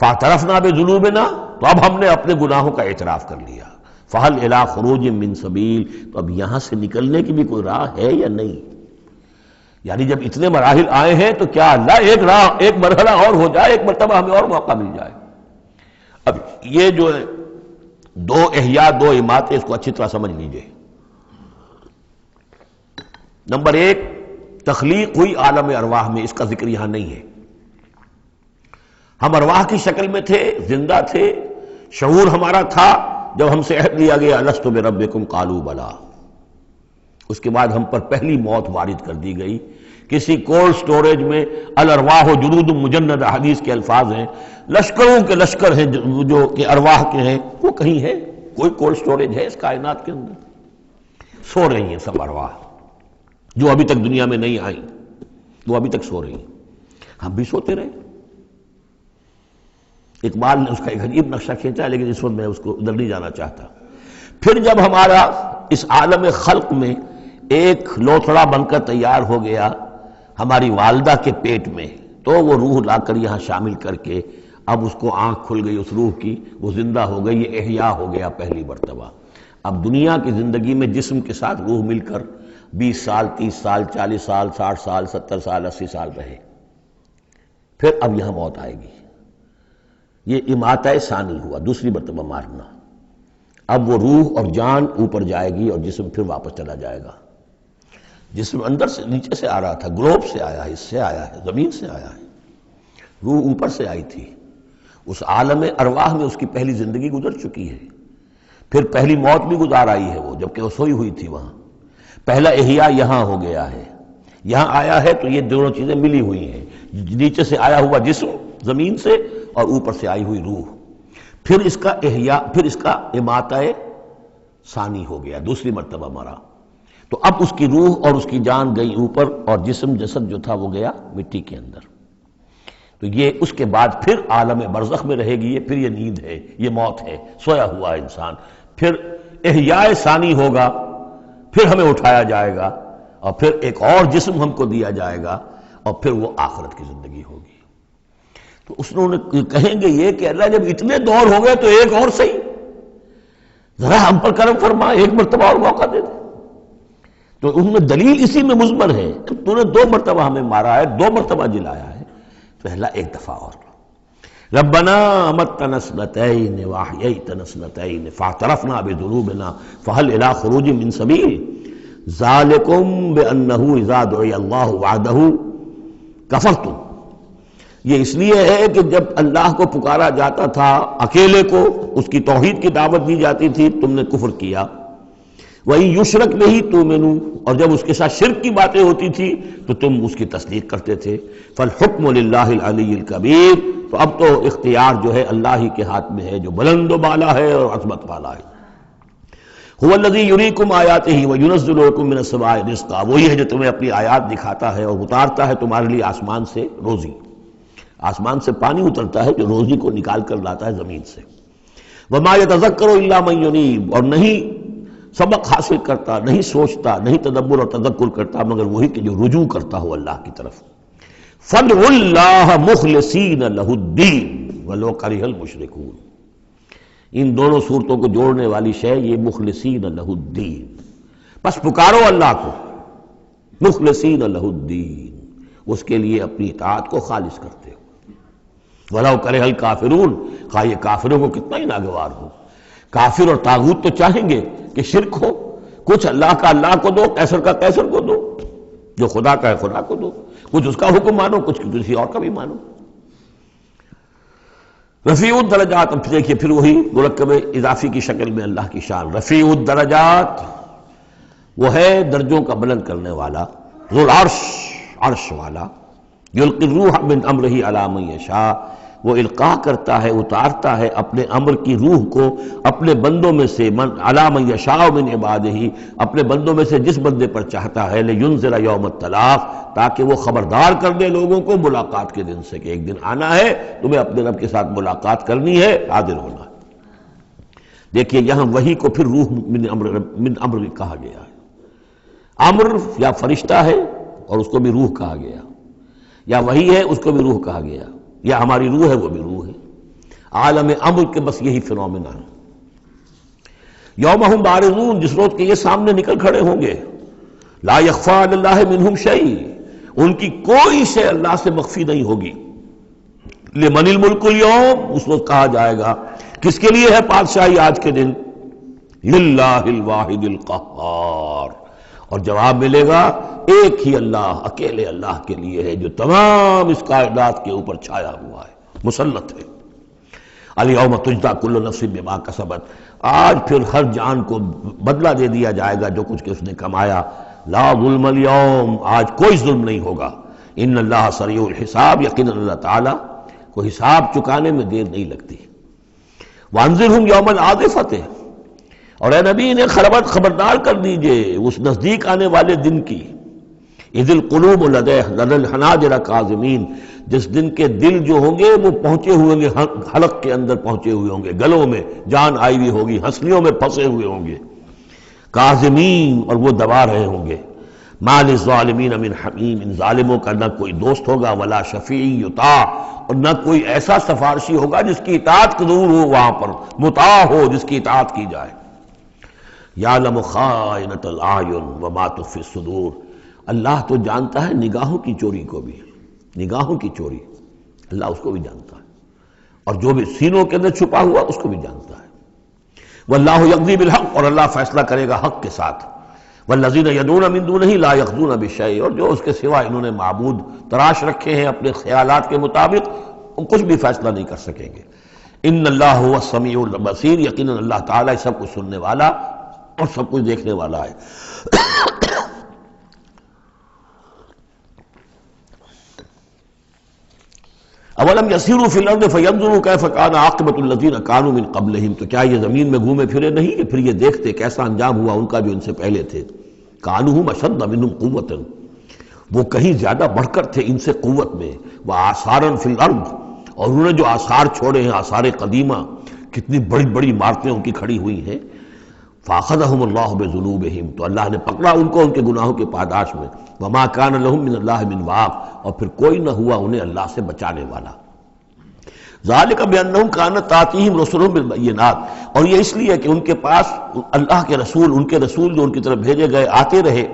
فاعترفنا بذنوبنا، تو اب ہم نے اپنے گناہوں کا اعتراف کر لیا، فہل الی خروج من سبیل، تو اب یہاں سے نکلنے کی بھی کوئی راہ ہے یا نہیں؟ یعنی جب اتنے مراحل آئے ہیں تو کیا اللہ ایک مرحلہ اور ہو جائے، ایک مرتبہ ہمیں اور موقع مل جائے؟ اب یہ جو ہے 2 احیاء 2 اماتیں، اس کو اچھی طرح سمجھ لیجئے۔ نمبر 1، تخلیق ہوئی عالم ارواح میں، اس کا ذکر یہاں نہیں ہے۔ ہم ارواح کی شکل میں تھے، زندہ تھے، شعور ہمارا تھا، جب ہم سے عہد لیا گیا الست بربکم قالوا بلا، اس کے بعد ہم پر پہلی موت وارد کر دی گئی، کسی کولڈ سٹوریج میں، الارواح جنود مجندہ، حدیث کے الفاظ ہیں، لشکروں کے لشکر ہیں جو کہ ارواح کے ہیں، وہ کہیں ہے، کوئی کولڈ سٹوریج ہے اس کائنات کے اندر؟ سو رہی ہیں سب ارواح جو ابھی تک دنیا میں نہیں آئیں، وہ ابھی تک سو رہی ہیں۔ ہم بھی سوتے رہے۔ اقبال نے اس کا ایک عجیب نقشہ کھینچا، لیکن اس وقت میں اس کو ادھر نہیں جانا چاہتا۔ پھر جب ہمارا اس عالم خلق میں ایک لوتھڑا بن کر تیار ہو گیا ہماری والدہ کے پیٹ میں، تو وہ روح لا کر یہاں شامل کر کے اب اس کو آنکھ کھل گئی اس روح کی، وہ زندہ ہو گئی، یہ احیاء ہو گیا پہلی مرتبہ۔ اب دنیا کی زندگی میں جسم کے ساتھ روح مل کر 20 سال 30 سال 40 سال 60 سال 70 سال 80 سال رہے، پھر اب یہاں موت آئے گی۔ یہ اماتہ ثانی ہوا، دوسری مرتبہ مارنا۔ اب وہ روح اور جان اوپر جائے گی اور جسم پھر واپس چلا جائے گا۔ جسم اندر سے نیچے سے آ رہا تھا، گلوب سے آیا ہے، اس سے آیا ہے، زمین سے آیا ہے، روح اوپر سے آئی تھی۔ اس عالم ارواح میں اس کی پہلی زندگی گزر چکی ہے، پھر پہلی موت بھی گزار آئی ہے وہ، جبکہ وہ سوئی ہوئی تھی وہاں۔ پہلا احیاء یہاں ہو گیا ہے، یہاں آیا ہے تو یہ دونوں چیزیں ملی ہوئی ہیں، نیچے سے آیا ہوا جسم زمین سے اور اوپر سے آئی ہوئی روح۔ پھر اس کا احیاء، پھر اس کا اماتہ ثانی ہو گیا، دوسری مرتبہ مرا، تو اب اس کی روح اور اس کی جان گئی اوپر اور جسم جسد جو تھا وہ گیا مٹی کے اندر۔ تو یہ اس کے بعد پھر عالم برزخ میں رہے گی، یہ پھر یہ نیند ہے، یہ موت ہے، سویا ہوا انسان۔ پھر احیاء ثانی ہوگا، پھر ہمیں اٹھایا جائے گا اور پھر ایک اور جسم ہم کو دیا جائے گا اور پھر وہ آخرت کی زندگی ہوگی۔ تو اس نے کہیں گے یہ کہ اللہ جب اتنے دور ہو گئے تو ایک اور صحیح، ذرا ہم پر کرم فرما، ایک مرتبہ اور موقع دے دے۔ تو ان میں دلیل اسی میں مضمر ہے کہ تو نے 2 مرتبہ ہمیں مارا ہے، 2 مرتبہ جلایا ہے، تو اللہ ایک دفعہ اور۔ ربنا امتنا اثنتین واحییتنا اثنتین فاعترفنا بذنوبنا فهل الى خروج من سبیل ذالکم بانہ اذا دعی اللہ وحدہ کفرتم۔ یہ اس لیے ہے کہ جب اللہ کو پکارا جاتا تھا اکیلے کو، اس کی توحید کی دعوت دی جاتی تھی، تم نے کفر کیا۔ وہی یشرک نہیں تؤمنوا، اور جب اس کے ساتھ شرک کی باتیں ہوتی تھی تو تم اس کی تصدیق کرتے تھے۔ فالحکم للہ العلی الکبیر، تو اب تو اختیار جو ہے اللہ ہی کے ہاتھ میں ہے، جو بلند و بالا ہے اور عظمت والا ہے۔ هو الذی یریکم آیاتہ وینزل لکم من السماء رزقا، وہی ہے جو تمہیں اپنی آیات دکھاتا ہے اور اتارتا ہے تمہارے لیے آسمان سے روزی، آسمان سے پانی اترتا ہے جو روزی کو نکال کر لاتا ہے زمین سے۔ وما یتذکر الا من ینیب، اور نہیں سبق حاصل کرتا، نہیں سوچتا، نہیں تدبر اور تذکر کرتا مگر وہی کہ جو رجوع کرتا ہو اللہ کی طرف۔ فادعوا اللہ مخلصین لہ الدین ولو کرہ المشرکون، ان دونوں صورتوں کو جوڑنے والی شے یہ مخلصین لہ الدین، بس پکارو اللہ کو مخلصین لہ الدین، اس کے لیے اپنی اطاعت کو خالص کرتے ہو۔ وَلَوْ كَرِهَ الْكَافِرُونَ، خواہ یہ کافروں کو کتنا ہی ناگوار ہو۔ کافر اور طاغوت تو چاہیں گے کہ شرک ہو، کچھ اللہ کا اللہ کو دو، قیصر کا قیصر کو دو، جو خدا کا ہے خدا کو دو، کچھ اس کا حکم مانو، کچھ کسی اور کا بھی مانو۔ رفیع الدرجات، اب دیکھیے پھر وہی مرکب اضافی کی شکل میں اللہ کی شان، رفیع الدرجات، وہ ہے درجوں کا بلند کرنے والا، ذو العرش، عرش والا، یلقی الروح من امرہ علی من یشاء، وہ القاء کرتا ہے، اتارتا ہے اپنے امر کی روح کو اپنے بندوں میں سے، علی من یشاء من عبادہ، اپنے بندوں میں سے جس بندے پر چاہتا ہے، لینذر یوم التلاق، تاکہ وہ خبردار کر دے لوگوں کو ملاقات کے دن سے کہ ایک دن آنا ہے، تمہیں اپنے رب کے ساتھ ملاقات کرنی ہے، حاضر ہونا ہے۔ دیکھیے یہاں وحی کو پھر روح من امر کہا گیا ہے۔ امر یا فرشتہ ہے اور اس کو بھی روح کہا گیا، یا وحی ہے اس کو بھی روح کہا گیا، یا ہماری روح ہے وہ بھی روح ہے۔ عالم امر کے بس یہی فنومینا ہے۔ یوم ہم بارزون، جس روز کے یہ سامنے نکل کھڑے ہوں گے، لا یخفی علی اللہ منہم شیء، ان کی کوئی شے اللہ سے مخفی نہیں ہوگی۔ لمن الملک اليوم، اس وقت کہا جائے گا کس کے لیے ہے بادشاہی آج کے دن؟ للہ الواحد القہار، اور جواب ملے گا ایک ہی اللہ، اکیلے اللہ کے لیے ہے جو تمام اس کائنات کے اوپر چھایا ہوا ہے، مسلط ہے۔ الیوم تجزی کل نفس بما کسبت، آج پھر ہر جان کو بدلہ دے دیا جائے گا جو کچھ کہ اس نے کمایا۔ لا ظلم اليوم، آج کوئی ظلم نہیں ہوگا۔ ان اللہ سریع الحساب، یقینا اللہ تعالیٰ کو حساب چکانے میں دیر نہیں لگتی۔ وانذرہم یوم العاصفۃ، اور اے نبی انہیں خبردار کر دیجئے اس نزدیک آنے والے دن کی، اذ القلوب لدى الحناجر کاظمین، جس دن کے دل جو ہوں گے وہ پہنچے ہوئے ہوں گے، حلق کے اندر پہنچے ہوئے ہوں گے، گلوں میں جان آئی ہوئی ہوگی، ہنسلیوں میں پھنسے ہوئے ہوں گے، کاظمین، اور وہ دبا رہے ہوں گے۔ ما للظالمین من حمیم، ان ظالموں کا نہ کوئی دوست ہوگا، ولا شفیع یطاع، اور نہ کوئی ایسا سفارشی ہوگا جس کی اطاعت قدور ہو، وہاں پر مطاع ہو، جس کی اطاعت کی جائے۔ یعلم خائنۃ الاعین وما تخفی الصدور، اللہ تو جانتا ہے نگاہوں کی چوری کو بھی، نگاہوں کی چوری اللہ اس کو بھی جانتا ہے، اور جو بھی سینوں کے اندر چھپا ہوا اس کو بھی جانتا ہے۔ واللہ یقضی بالحق، اور اللہ فیصلہ کرے گا حق کے ساتھ۔ والذین یدعون من دونہ لا یقضون بشیء، اور جو اس کے سوا انہوں نے معبود تراش رکھے ہیں اپنے خیالات کے مطابق، وہ کچھ بھی فیصلہ نہیں کر سکیں گے۔ ان اللہ هو السمیع البصیر، یقیناً اللہ تعالیٰ سب کچھ سننے والا اور سب کچھ دیکھنے والا ہے۔ اولم یسیروا فی الارض فینظروا کیف کان عاقبۃ الذین کانوا من قبلہم، تو کیا یہ زمین میں گھومے پھرے نہیں کہ پھر یہ دیکھتے کیسا انجام ہوا ان کا جو ان سے پہلے تھے۔ کانہم اشد منہم قوۃ، وہ کہیں زیادہ بڑھ کر تھے ان سے قوت میں، وآثارا فی الارض، اور انہوں نے جو آثار چھوڑے ہیں، آثار قدیمہ، کتنی بڑی بڑی عمارتیں ان کی کھڑی ہوئی ہیں۔ فاخذہم اللہ بذنوبہم، تو اللہ نے پکڑا ان کو ان کے گناہوں کے پاداش میں۔ وما کان لہم من اللہ من واق، اور پھر کوئی نہ ہوا انہیں اللہ سے بچانے والا۔ ذالک بانہم کانت تاتیہم رسلہم بالبینات، اور یہ اس لیے کہ ان کے پاس اللہ کے رسول، ان کے رسول جو ان کی طرف بھیجے گئے آتے رہے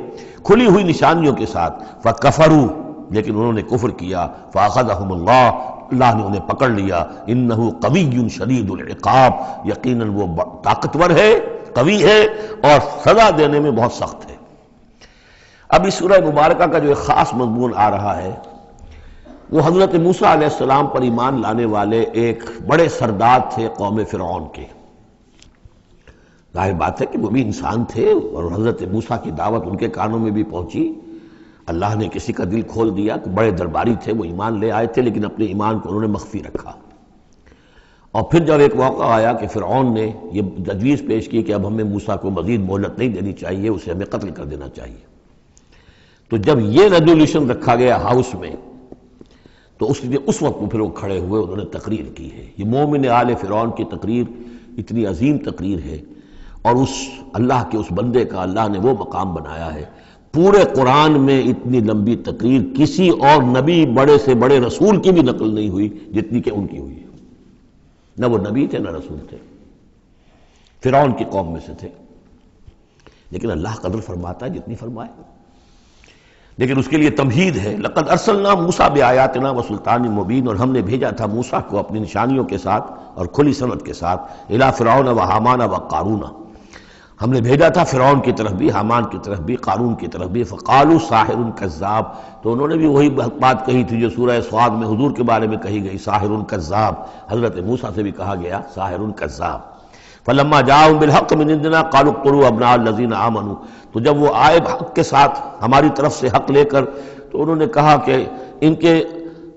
کھلی ہوئی نشانیوں کے ساتھ۔ فکفروا، لیکن انہوں نے کفر کیا۔ فاخذہم اللہ، اللہ نے انہیں پکڑ لیا۔ انہ قوی شدید العقاب، یقیناً وہ طاقتور ہے، قوی ہے، اور سزا دینے میں بہت سخت ہے۔ اب اس سورہ مبارکہ کا جو ایک خاص مضمون آ رہا ہے وہ حضرت موسیٰ علیہ السلام پر ایمان لانے والے ایک بڑے سردار تھے قوم فرعون کے۔ ظاہر بات ہے کہ وہ بھی انسان تھے، اور حضرت موسیٰ کی دعوت ان کے کانوں میں بھی پہنچی۔ اللہ نے کسی کا دل کھول دیا کہ بڑے درباری تھے، وہ ایمان لے آئے تھے، لیکن اپنے ایمان کو انہوں نے مخفی رکھا۔ اور پھر جب ایک موقع آیا کہ فرعون نے یہ تجویز پیش کی کہ اب ہمیں موسیٰ کو مزید مہلت نہیں دینی چاہیے، اسے ہمیں قتل کر دینا چاہیے، تو جب یہ ریزولوشن رکھا گیا ہاؤس میں، تو اس وقت پھر وہ کھڑے ہوئے، انہوں نے تقریر کی ہے۔ یہ مومن آل فرعون کی تقریر اتنی عظیم تقریر ہے، اور اس اللہ کے اس بندے کا اللہ نے وہ مقام بنایا ہے۔ پورے قرآن میں اتنی لمبی تقریر کسی اور نبی، بڑے سے بڑے رسول کی بھی نقل نہیں ہوئی جتنی کہ ان کی ہوئی ہے۔ نہ وہ نبی تھے نہ رسول تھے، فرعون کی قوم میں سے تھے، لیکن اللہ قدر فرماتا ہے جتنی فرمائے۔ لیکن اس کے لیے تمہید ہے۔ لقد ارسلنا موسیٰ بآیاتنا وسلطان مبین، اور ہم نے بھیجا تھا موسیٰ کو اپنی نشانیوں کے ساتھ اور کھلی سند کے ساتھ، الی فرعون وحامان وقارون، ہم نے بھیجا تھا فرعون کی طرف بھی، حامان کی طرف بھی، قارون کی طرف بھی۔ فقالوا ساحر کذاب، تو انہوں نے بھی وہی بات کہی تھی جو سورہ صاد میں حضور کے بارے میں کہی گئی، ساحر کذاب۔ حضرت موسیٰ سے بھی کہا گیا ساحر کذاب۔ فلما جاءهم بالحق من عندنا قالوا اقتلوا ابناء الذين آمنوا، تو جب وہ آئے حق کے ساتھ ہماری طرف سے حق لے کر، تو انہوں نے کہا کہ ان کے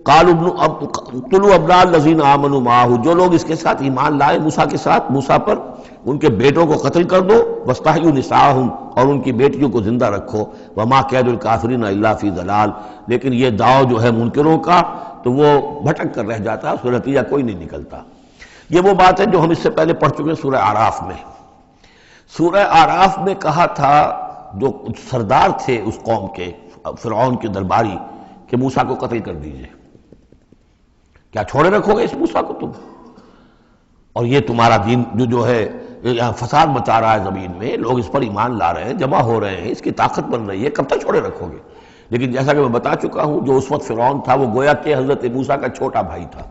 قالوا اقتلوا ابناء الذين آمنوا معه، جو لوگ اس کے ساتھ ایمان لائے موسیٰ کے ساتھ، موسیٰ پر، ان کے بیٹوں کو قتل کر دو، واستحيوا نساءهم، اور ان کی بیٹیوں کو زندہ رکھو۔ وما كيد الكافرين الا في ضلال، لیکن یہ داؤ جو ہے منکروں کا تو وہ بھٹک کر رہ جاتا ہے، اس کا نتیجہ کوئی نہیں نکلتا۔ یہ وہ بات ہے جو ہم اس سے پہلے پڑھ چکے ہیں سورہ اعراف میں۔ سورہ اعراف میں کہا تھا جو سردار تھے اس قوم کے، فرعون کے درباری، کہ موسیٰ کو قتل کر دیجئے۔ کیا چھوڑے رکھو گے اس موسیٰ کو تم؟ اور یہ تمہارا دین جو ہے یہاں فساد مچا رہا ہے زمین میں، لوگ اس پر ایمان لا رہے ہیں، جمع ہو رہے ہیں، اس کی طاقت بن رہی ہے، کب تک چھوڑے رکھو گے؟ لیکن جیسا کہ میں بتا چکا ہوں، جو اس وقت فرعون تھا وہ گویا کہ حضرت موسیٰ کا چھوٹا بھائی تھا۔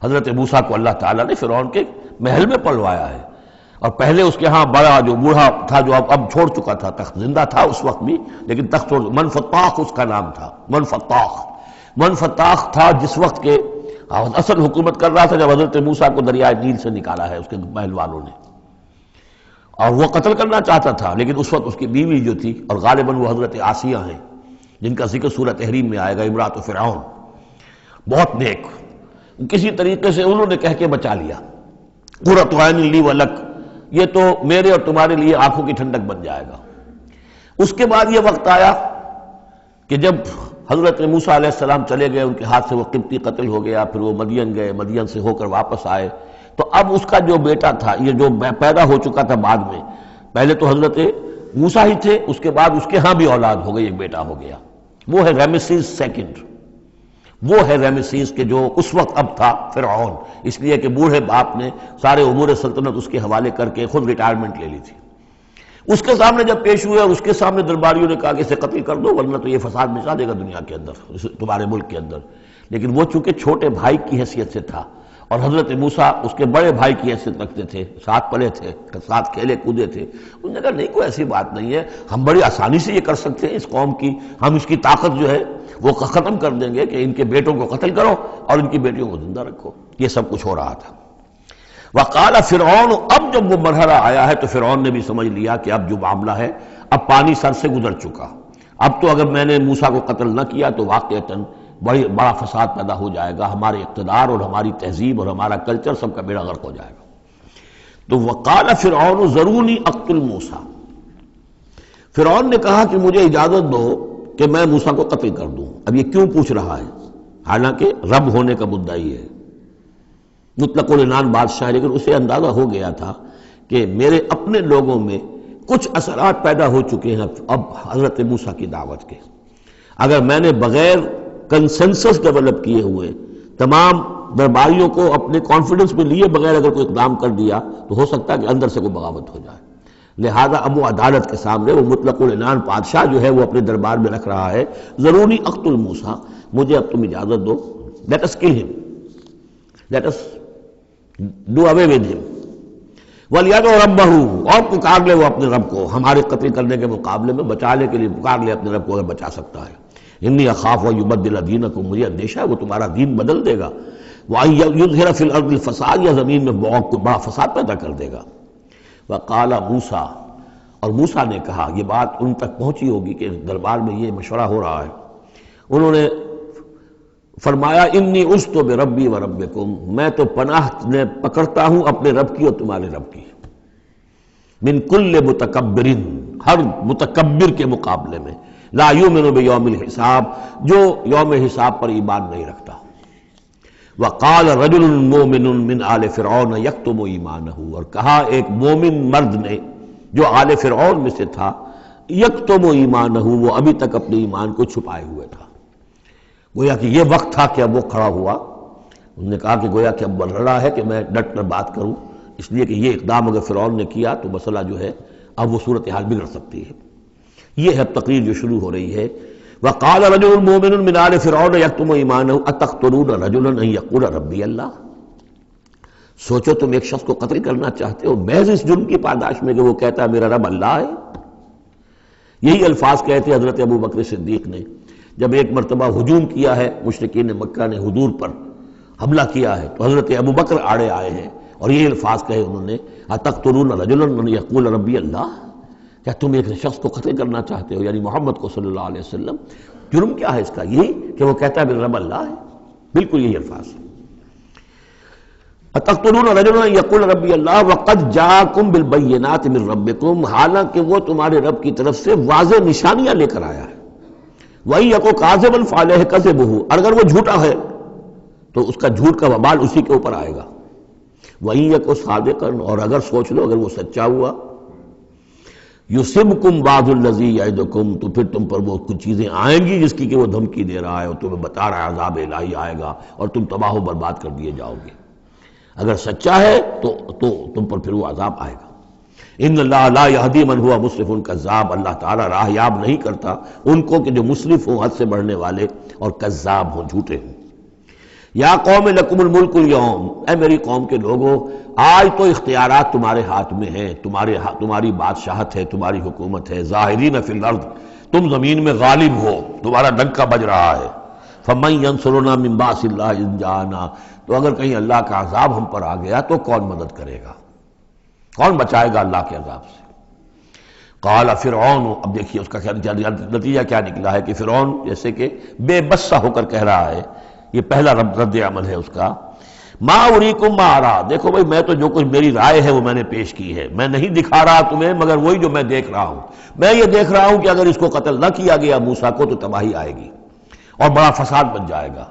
حضرت موسیٰ کو اللہ تعالیٰ نے فرعون کے محل میں پلوایا ہے، اور پہلے اس کے ہاں بڑا جو بوڑھا تھا جو اب چھوڑ چکا تھا تخت، زندہ تھا اس وقت بھی لیکن تخت چھوڑ، منفتاخ اس کا نام تھا، منفتاخ تھا جس وقت کے اصل حکومت کر رہا تھا جب حضرت موسیٰ کو دریائے نیل سے نکالا ہے اس کے محل والوں نے، اور وہ قتل کرنا چاہتا تھا، لیکن اس وقت اس کی بیوی جو تھی، اور غالباً وہ حضرت آسیہ ہیں جن کا ذکر سورہ تحریم میں آئے گا، امرات فرعون، بہت نیک، کسی طریقے سے انہوں نے کہہ کے بچا لیا، قرۃ عین لی ولک، یہ تو میرے اور تمہارے لیے آنکھوں کی ٹھنڈک بن جائے گا۔ اس کے بعد یہ وقت آیا کہ جب حضرت موسیٰ علیہ السلام چلے گئے، ان کے ہاتھ سے وہ قبطی قتل ہو گیا، پھر وہ مدین گئے، مدین سے ہو کر واپس آئے، تو اب اس کا جو بیٹا تھا، یہ جو پیدا ہو چکا تھا بعد میں، پہلے تو حضرت موسیٰ ہی تھے، اس کے بعد اس کے ہاں بھی اولاد ہو گئی، ایک بیٹا ہو گیا، وہ ہے رامسیس سیکنڈ، وہ ہے رامسیس کے جو اس وقت اب تھا فرعون، اس لیے کہ بوڑھے باپ نے سارے امور سلطنت اس کے حوالے کر کے خود ریٹائرمنٹ لے لی تھی۔ اس کے سامنے جب پیش ہوئے اور اس کے سامنے درباریوں نے کہا کہ اسے قتل کر دو ورنہ تو یہ فساد مچا دے گا دنیا کے اندر، تمہارے ملک کے اندر، لیکن وہ چونکہ چھوٹے بھائی کی حیثیت سے تھا اور حضرت موسیٰ اس کے بڑے بھائی کی حیثیت رکھتے تھے، ساتھ پلے تھے، ساتھ کھیلے کودے تھے، انہوں نے کہا نہیں کوئی ایسی بات نہیں ہے، ہم بڑی آسانی سے یہ کر سکتے ہیں، اس قوم کی ہم اس کی طاقت جو ہے وہ ختم کر دیں گے کہ ان کے بیٹوں کو قتل کرو اور ان کی بیٹیوں کو زندہ رکھو۔ یہ سب کچھ ہو رہا تھا۔ وقال فرعون، اب جب وہ مرحلہ آیا ہے تو فرعون نے بھی سمجھ لیا کہ اب جو معاملہ ہے اب پانی سر سے گزر چکا، اب تو اگر میں نے موسیٰ کو قتل نہ کیا تو واقعتاً بڑا فساد پیدا ہو جائے گا، ہمارے اقتدار اور ہماری تہذیب اور ہمارا کلچر سب کا بیڑا غرق ہو جائے گا۔ تو وقال فرعون ذرونی اقتل موسیٰ، فرعون نے کہا کہ مجھے اجازت دو کہ میں موسیٰ کو قتل کر دوں۔ اب یہ کیوں پوچھ رہا ہے؟ حالانکہ رب ہونے کا مدعی ہے، مطلق العنان بادشاہ ہے، لیکن اسے اندازہ ہو گیا تھا کہ میرے اپنے لوگوں میں کچھ اثرات پیدا ہو چکے ہیں اب حضرت موسیٰ کی دعوت کے، اگر میں نے بغیر کنسنسس ڈیولپ کیے ہوئے تمام درباریوں کو اپنے کانفیڈنس میں لیے بغیر اگر کوئی اقدام کر دیا تو ہو سکتا ہے کہ اندر سے کوئی بغاوت ہو جائے، لہذا اب وہ عدالت کے سامنے وہ مطلق العنان بادشاہ جو ہے وہ اپنے دربار میں رکھ رہا ہے، ضروری اقتل موسیٰ، مجھے اب تم اجازت دو، late us kill him, let us do away with him, وَلْيَدْعُ رَبَّهُ، اور پکار لے وہ اپنے رب کو، ہمارے قتل کرنے کے مقابلے میں بچانے کے لیے پکار لے اپنے رب کو اگر بچا سکتا ہے۔ انی اخاف وَيُبَدِّلَ دِینَکُم، مجھے اندیشہ ہے وہ تمہارا دین بدل دے گا، وَأَن يُظْهِرَ فِي الْأَرْضِ الْفَسَادَ، یا زمین میں بہت بڑا فساد پیدا کر دے گا۔ وقال موسیٰ، اور موسیٰ نے کہا، یہ بات ان تک پہنچی ہوگی کہ دربار میں یہ مشورہ ہو رہا ہے، انہوں نے فرمایا انی عذت بربی وربکم، میں تو پناہ پکڑتا ہوں اپنے رب کی اور تمہارے رب کی، من کل متکبر، ہر متکبر کے مقابلے میں، لا یؤمن بیوم الحساب، جو یوم حساب پر ایمان نہیں رکھتا۔ وقال رجل مومن من آل فرعون یکتم ایمانہ، اور کہا ایک مومن مرد نے جو آل فرعون میں سے تھا، یکتم ایمانہ، وہ ابھی تک اپنے ایمان کو چھپائے ہوئے تھا، گویا کہ یہ وقت تھا کہ اب وہ کھڑا ہوا، انہوں نے کہا کہ گویا کہ اب بڑھ رہا ہے کہ میں ڈٹ کر بات کروں، اس لیے کہ یہ اقدام اگر فرعون نے کیا تو مسئلہ جو ہے اب وہ صورتحال بگڑ سکتی ہے۔ یہ ہے تقریر جو شروع ہو رہی ہے، وقال رجل مومن من آل فرعون یکتم ایمانہ اتقتلون رجلا ان یقول ربی اللہ، سوچو تم ایک شخص کو قتل کرنا چاہتے ہو محض اس جرم کی پاداش میں کہ وہ کہتا ہے میرا رب اللہ ہے۔ یہی الفاظ کہتے حضرت ابو بکر صدیق نے جب ایک مرتبہ ہجوم کیا ہے، مشرکین مکہ نے حضور پر حملہ کیا ہے، تو حضرت ابو بکر آڑے آئے ہیں اور یہ الفاظ کہے انہوں نے، اتقتلون رجلا ان یقول ربی اللہ، کیا تم ایک شخص کو قتل کرنا چاہتے ہو، یعنی محمد کو صلی اللہ علیہ وسلم، جرم کیا ہے اس کا؟ یہی کہ وہ کہتا ہے میرا رب اللہ ہے، بالکل یہی الفاظ۔ اتقتلون رجلا یقول ربی اللہ وقد جاءکم بالبینات من ربکم، حالانکہ وہ تمہارے رب کی طرف سے واضح نشانیاں لے کر آیا ہے، وَإِن يَكُ كَاذِبًا فَعَلَيْهِ كَذِبُهُ، اگر وہ جھوٹا ہے تو اس کا جھوٹ کا وبال اسی کے اوپر آئے گا، وَإِن يَكُ صَادِقًا، اور اگر سوچ لو اگر وہ سچا ہوا، يُصِبْكُمْ بَعْضُ الَّذِي يَعِدُكُمْ، تو پھر تم پر وہ کچھ چیزیں آئیں گی جس کی کہ وہ دھمکی دے رہا ہے اور تمہیں بتا رہا ہے عذاب الہی آئے گا اور تم تباہ و برباد کر دیے جاؤ گے، اگر سچا ہے تو تم پر پھر وہ عذاب آئے گا۔ ان اللہ لا یہدی من ہوا مسرف کذاب، اللہ تعالیٰ راہ یاب نہیں کرتا ان کو کہ جو مسرف ہوں، حد سے بڑھنے والے اور کذاب ہوں، جھوٹے ہوں۔ یا قوم لکم الملک اليوم، اے میری قوم کے لوگوں آج تو اختیارات تمہارے ہاتھ میں ہیں، تمہاری بادشاہت ہے، تمہاری حکومت ہے، ظاہرین فی الارض، تم زمین میں غالب ہو، تمہارا ڈنکا بج رہا ہے، فمن ینصرنا من باس اللہ ان جاءنا، تو اگر کہیں اللہ کا عذاب ہم پر آ گیا تو کون مدد کرے گا، کون بچائے گا اللہ کے عذاب سے؟ قال فرعون، اب دیکھیے اس کا نتیجہ کیا نکلا ہے کہ فرعون جیسے کہ بے بس سا ہو کر کہہ رہا ہے، یہ پہلا رد عمل ہے اس کا، ما اریکم ما ارا، دیکھو بھائی میں تو جو کچھ میری رائے ہے وہ میں نے پیش کی ہے، میں نہیں دکھا رہا تمہیں مگر وہی جو میں دیکھ رہا ہوں۔ میں یہ دیکھ رہا ہوں کہ اگر اس کو قتل نہ کیا گیا موسیٰ کو تو تباہی آئے گی اور بڑا فساد بن جائے گا،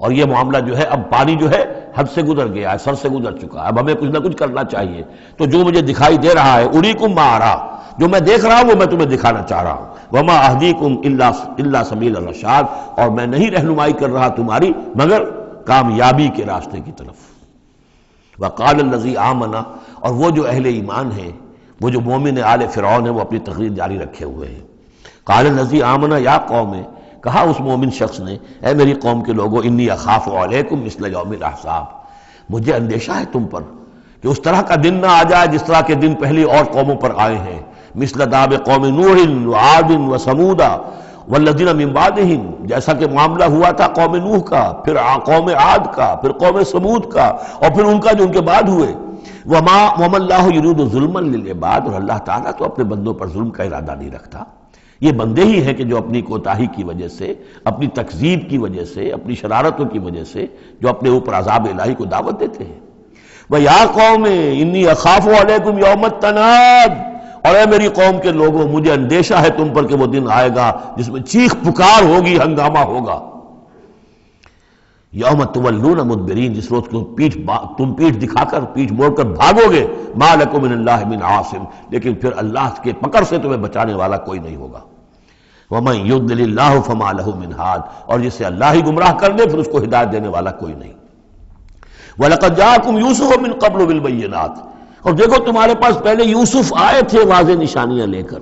اور یہ معاملہ جو ہے اب پانی جو ہے حد سے گزر گیا ہے، سر سے گزر چکا ہے، اب ہمیں کچھ نہ کچھ کرنا چاہیے۔ تو جو مجھے دکھائی دے رہا ہے اریکم ما ارا، جو میں دیکھ رہا ہوں وہ میں تمہیں دکھانا چاہ رہا ہوں۔ وما اہدیکم الا سبیل الرشاد، اور میں نہیں رہنمائی کر رہا تمہاری مگر کامیابی کے راستے کی طرف۔ وقال الذی آمن، اور وہ جو اہل ایمان ہیں، وہ جو مومن آل فرعون ہیں، وہ اپنی تقریر جاری رکھے ہوئے ہیں۔ قال الذی آمن یا قوم، کہا اس مومن شخص نے اے میری قوم کے لوگوں، انی اخاف علیکم مثل یوم الاحزاب، مجھے اندیشہ ہے تم پر کہ اس طرح کا دن نہ آ جائے جس طرح کے دن پہلی اور قوموں پر آئے ہیں، مثل داب قوم نوح وعاد وثمود والذین من بعدہم، جیسا کہ معاملہ ہوا تھا قوم نوح کا، پھر قوم عاد کا، پھر قوم ثمود کا، اور پھر ان کا جو ان کے بعد ہوئے۔ وما اللہ یرید ظلما للعباد، اور اللہ تعالیٰ تو اپنے بندوں پر ظلم کا ارادہ نہیں رکھتا، یہ بندے ہی ہیں کہ جو اپنی کوتاہی کی وجہ سے، اپنی تکذیب کی وجہ سے، اپنی شرارتوں کی وجہ سے جو اپنے اوپر عذاب الہی کو دعوت دیتے ہیں۔ وَيَا قَوْمِ إِنِّي أَخَافُ عَلَيْكُمْ يَوْمَ التَّنَادِ، اور اے میری قوم کے لوگوں مجھے اندیشہ ہے تم پر کہ وہ دن آئے گا جس میں چیخ پکار ہوگی، ہنگامہ ہوگا۔ یوم تولون مدبرین، جس روز تم پیٹھ دکھا کر، پیٹھ موڑ کر بھاگو گے، ما لکم من اللہ من عاصم، لیکن پھر اللہ کے پکڑ سے تمہیں بچانے والا کوئی نہیں ہوگا۔ ومن یضلل اللہ فما لہ من ہاد، اور جسے اللہ ہی گمراہ کر دے پھر اس کو ہدایت دینے والا کوئی نہیں۔ وَلَقَدْ جَاءَكُمْ يُوسُفُ مِن قَبْلُ بِالْبَيِّنَاتِ، اور دیکھو تمہارے پاس پہلے یوسف آئے تھے واضح نشانیاں لے کر،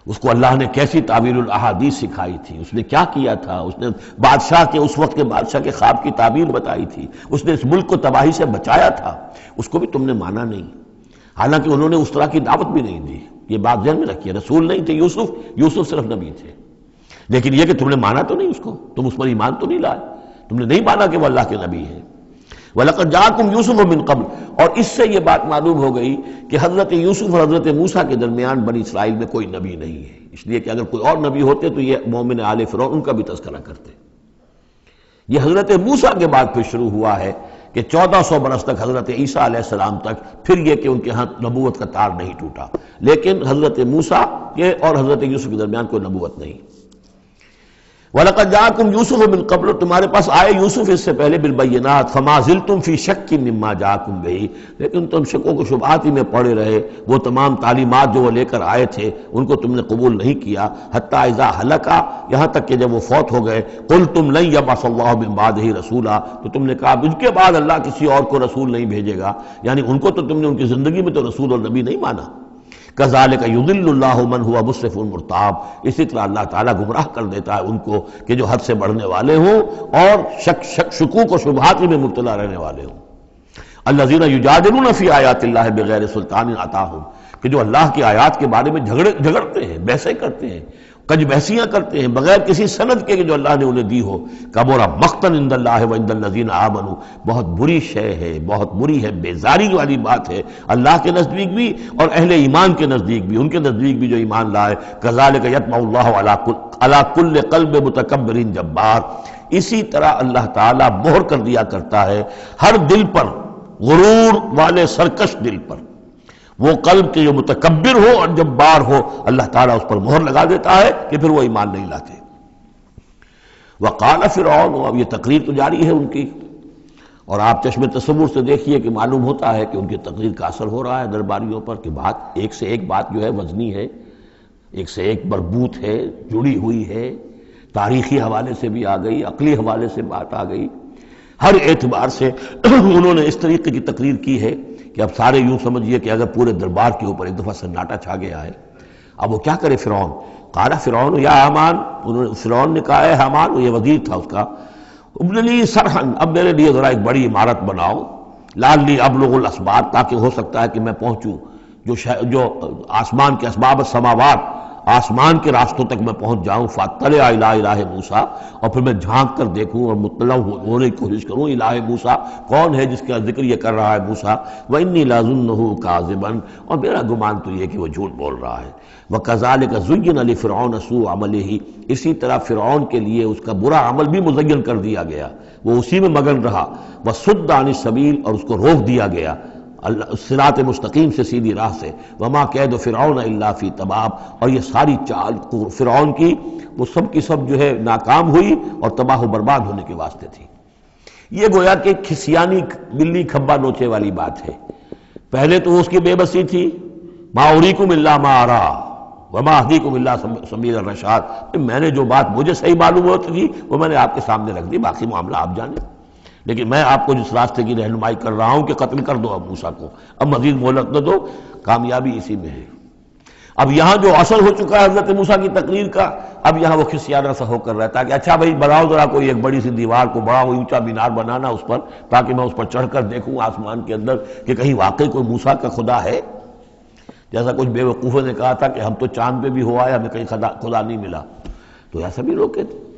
اس کو اللہ نے کیسی تعبیر الاحادیث سکھائی تھی، اس نے کیا کیا تھا، اس نے بادشاہ کے، اس وقت کے بادشاہ کے خواب کی تعبیر بتائی تھی، اس نے اس ملک کو تباہی سے بچایا تھا، اس کو بھی تم نے مانا نہیں، حالانکہ انہوں نے اس طرح کی دعوت بھی نہیں دی۔ یہ بات ذہن میں رکھیے، رسول نہیں تھے یوسف صرف نبی تھے، لیکن یہ کہ تم نے مانا تو نہیں اس کو، تم اس پر ایمان تو نہیں لائے، تم نے نہیں مانا کہ وہ اللہ کے نبی ہے۔ وَلَقَدْ جَاءَكُمْ يُوسُفُ مِن قَبْلُ، اور اس سے یہ بات معلوم ہو گئی کہ حضرت یوسف اور حضرت موسیٰ کے درمیان بنی اسرائیل میں کوئی نبی نہیں ہے، اس لیے کہ اگر کوئی اور نبی ہوتے تو یہ مومن آل فرعون ان کا بھی تذکرہ کرتے۔ یہ حضرت موسیٰ کے بعد پھر شروع ہوا ہے کہ 1400 برس تک حضرت عیسیٰ علیہ السلام تک پھر یہ کہ ان کے ہاں نبوت کا تار نہیں ٹوٹا، لیکن حضرت موسیٰ کے اور حضرت یوسف کے درمیان کوئی نبوت نہیں۔ وَلَقَدْ جَاءَكُمْ يُوسُفُ مِن قَبْلُ، تمہارے پاس آئے یوسف اس سے پہلے بِالْبَيِّنَاتِ فَمَا زِلْتُمْ فِي شَكٍّ مِّمَّا جَاءَكُمْ بِهِ، لیکن تم شکوں کو شبہات ہی میں پڑے رہے، وہ تمام تعلیمات جو وہ لے کر آئے تھے ان کو تم نے قبول نہیں کیا، حتیٰ اذا ہلکا، یہاں تک کہ جب وہ فوت ہو گئے، قُلْتُمْ لَن يَبْعَثَ اللَّهُ مِن بَعْدِهِ رَسُولًا، تو تم نے کہا ان کے بعد اللہ کسی اور کو رسول نہیں بھیجے گا، یعنی ان کو تو تم نے ان کی زندگی میں تو رسول اور نبی نہیں مانا۔ کذالک یضل اللہ من هو مسرف مرتاب، اسی طرح اللہ تعالیٰ گمراہ کر دیتا ہے ان کو کہ جو حد سے بڑھنے والے ہوں اور شکوک و شبہات میں مبتلا رہنے والے ہوں۔ الذین یجادلون فی آیات اللہ بغیر سلطان اتاہم، کہ جو اللہ کی آیات کے بارے میں جھگڑتے ہیں، بحثیں کرتے ہیں، کج بحثیاں کرتے ہیں بغیر کسی سند کے کہ جو اللہ نے انہیں دی ہو۔ کبر مقتا عند اللہ وعند الذین آمنوا، بہت بری شے ہے، بہت بری ہے، بیزاری والی بات ہے اللہ کے نزدیک بھی اور اہل ایمان کے نزدیک بھی، ان کے نزدیک بھی جو ایمان لائے۔ کذالک یطبع اللہ علی کل قلب متکبر جبار، اسی طرح اللہ تعالیٰ مہر کر دیا کرتا ہے ہر دل پر، غرور والے سرکش دل پر، وہ قلب کے جو متکبر ہو اور جبار ہو، اللہ تعالیٰ اس پر مہر لگا دیتا ہے کہ پھر وہ ایمان نہیں لاتے۔ وقال فرعون، اب یہ تقریر تو جاری ہے ان کی، اور آپ چشم تصور سے دیکھیے کہ معلوم ہوتا ہے کہ ان کی تقریر کا اثر ہو رہا ہے درباریوں پر، کہ بات ایک سے ایک بات جو ہے وزنی ہے، ایک سے ایک مربوط ہے، جڑی ہوئی ہے، تاریخی حوالے سے بھی آ گئی، عقلی حوالے سے بات آ گئی، ہر اعتبار سے انہوں نے اس طریقے کی تقریر کی ہے کہ اب سارے یوں سمجھیے کہ اگر پورے دربار کے اوپر ایک دفعہ سناٹا چھا گیا ہے۔ اب وہ کیا کرے فرعون؟ قال فرعون یا حامان، فرعون نے کہا ہے حامان، وہ یہ وزیر تھا اس کا، ابن لی صرحا، اب میرے لیے ذرا ایک بڑی عمارت بناؤ، لعلی ابلغ الاسباب، تاکہ ہو سکتا ہے کہ میں پہنچوں جو آسمان کے اسباب السماوات، آسمان کے راستوں تک میں پہنچ جاؤں، فاطلع الی الہ موسیٰ، اور پھر میں جھانک کر دیکھوں اور مطلع ہونے کی کوشش کروں الہ موسیٰ کون ہے جس کا ذکر یہ کر رہا ہے موسیٰ، وانی لاظنہ کاذبا، اور میرا گمان تو یہ کہ وہ جھوٹ بول رہا ہے۔ وکذالک زین لفرعون سوء عملہ، اسی طرح فرعون کے لیے اس کا برا عمل بھی مزین کر دیا گیا، وہ اسی میں مگن رہا، وصد عن السبیل، اور اس کو روک دیا گیا صراط مستقیم سے، سیدھی راہ سے، وما کید فرعون الا فی تباب، اور یہ ساری چال فرعون کی وہ سب کی سب جو ہے ناکام ہوئی اور تباہ و برباد ہونے کے واسطے تھی۔ یہ گویا کہ کھسیانی بلی کھبا نوچے والی بات ہے۔ پہلے تو اس کی بے بسی تھی، ما اریکم الا ما ارا وما اہدیکم الا سبیل الرشاد، میں نے جو بات مجھے صحیح معلوم ہوتی تھی وہ میں نے آپ کے سامنے رکھ دی، باقی معاملہ آپ جانیں، لیکن میں آپ کو جس راستے کی رہنمائی کر رہا ہوں کہ قتل کر دو اب موسیٰ کو، اب مزید مہلت نہ دو، کامیابی اسی میں ہے۔ اب یہاں جو اثر ہو چکا ہے حضرت موسیٰ کی تقریر کا، اب یہاں وہ خسیانہ سا ہو کر رہتا ہے کہ اچھا بھائی بناؤ ذرا کوئی ایک بڑی سی دیوار کو، بڑا اونچا مینار بنانا اس پر، تاکہ میں اس پر چڑھ کر دیکھوں آسمان کے اندر کہ کہیں واقعی کوئی موسیٰ کا خدا ہے۔ جیسا کچھ بے وقوفوں نے کہا تھا کہ ہم تو چاند پہ بھی ہوا ہے، ہمیں کہیں خدا نہیں ملا، تو ایسا بھی لوگ کہتے۔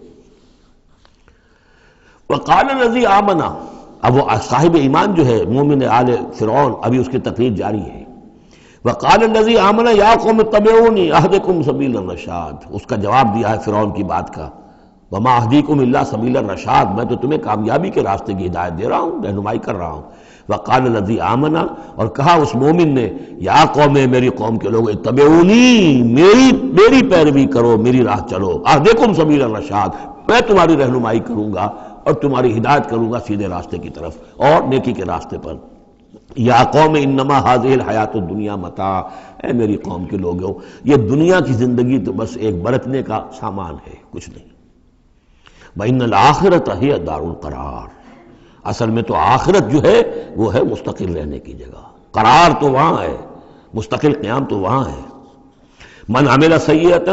وقال الذی آمن، اب وہ صاحب ایمان جو ہے مومن آل فرعون، ابھی اس کی تقریر جاری ہے۔ وقال الذی آمن یا قوم اتبعونی اہدکم سبیل الرشاد، اس کا جواب دیا ہے فرعون کی بات کا، وما اہدیکم الا سبیل الرشاد، میں تو تمہیں کامیابی کے راستے کی ہدایت دے رہا ہوں، رہنمائی کر رہا ہوں۔ وقال الذی آمن، اور کہا اس مومن نے، یا قوم، میری قوم کے لوگ، اتبعونی، میری پیروی کرو، میری راہ چلو، اہدکم سبیل الرشاد، میں تمہاری رہنمائی کروں گا اور تمہاری ہدایت کروں گا سیدھے راستے کی طرف اور نیکی کے راستے پر۔ یا قوم انما هذه الحیات الدنیا متاع، اے میری قوم کے لوگوں، یہ دنیا کی زندگی تو بس ایک برتنے کا سامان ہے، کچھ نہیں۔ وَإِنَّ الْآخِرَةَ هِيَ دَارُ الْقَرَارِ، اصل میں تو آخرت جو ہے وہ ہے مستقل رہنے کی جگہ، قرار تو وہاں ہے، مستقل قیام تو وہاں ہے۔ من عمل سیئۃ،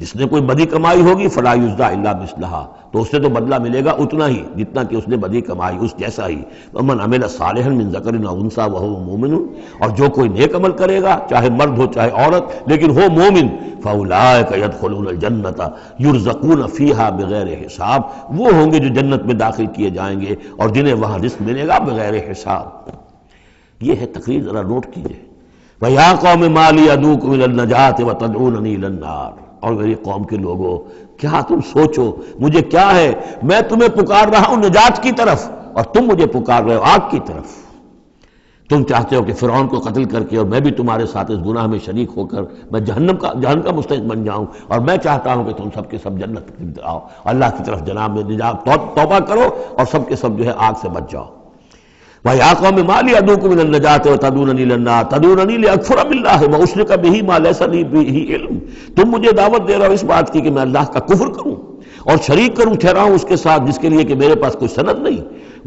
جس نے کوئی بدی کمائی ہوگی، فلا یجزی الا مثلھا، تو اس سے تو بدلہ ملے گا اتنا ہی جتنا کہ اس نے بدی کمائی، اس جیسا ہی۔ ومن عمل صالحا من ذکر او انثی وهو مؤمن، اور جو کوئی نیک عمل کرے گا، چاہے مرد ہو چاہے عورت، لیکن ہو مومن، فاولئک يدخلون الجنۃ یرزقون فیہا بغیر حساب، وہ ہوں گے جو جنت میں داخل کیے جائیں گے اور جنہیں وہاں رزق ملے گا بغیر حساب۔ یہ ہے تقریر، ذرا نوٹ کیجئے۔ وَيَا قَوْمِ مَا لِي أَدْعُوكُمْ إِلَى النَّجَاةِ وَتَدْعُونَنِي إِلَى النَّارِ، اور میری قوم کے لوگوں، کیا تم سوچو مجھے کیا ہے، میں تمہیں پکار رہا ہوں نجات کی طرف اور تم مجھے پکار رہے ہو آگ کی طرف۔ تم چاہتے ہو کہ فرعون کو قتل کر کے اور میں بھی تمہارے ساتھ اس گناہ میں شریک ہو کر میں جہنم کا مستحق بن جاؤں، اور میں چاہتا ہوں کہ تم سب کے سب جنت کی طرف آؤ، اللہ کی طرف جناب میں نجات توبہ کرو اور سب کے سب جو ہے آگ سے بچ جاؤ۔ وَيَا قَوْمِ مَا لِي أَدْعُوكُمْ إِلَى النَّجَاةِ وَتَدْعُونَنِي إِلَى النَّارِ تَدْعُونَنِي لِأَكْفُرَ بِاللَّهِ وَأُشْرِكَ بِهِ مَا لَيْسَ لِي بِهِ عِلْمٌ، تم مجھے دعوت دے رہے ہو اس بات کی کہ میں اللہ کا کفر کروں اور شریک کروں ٹھہراؤں اس کے ساتھ جس کے لیے کہ میرے پاس کوئی سند نہیں۔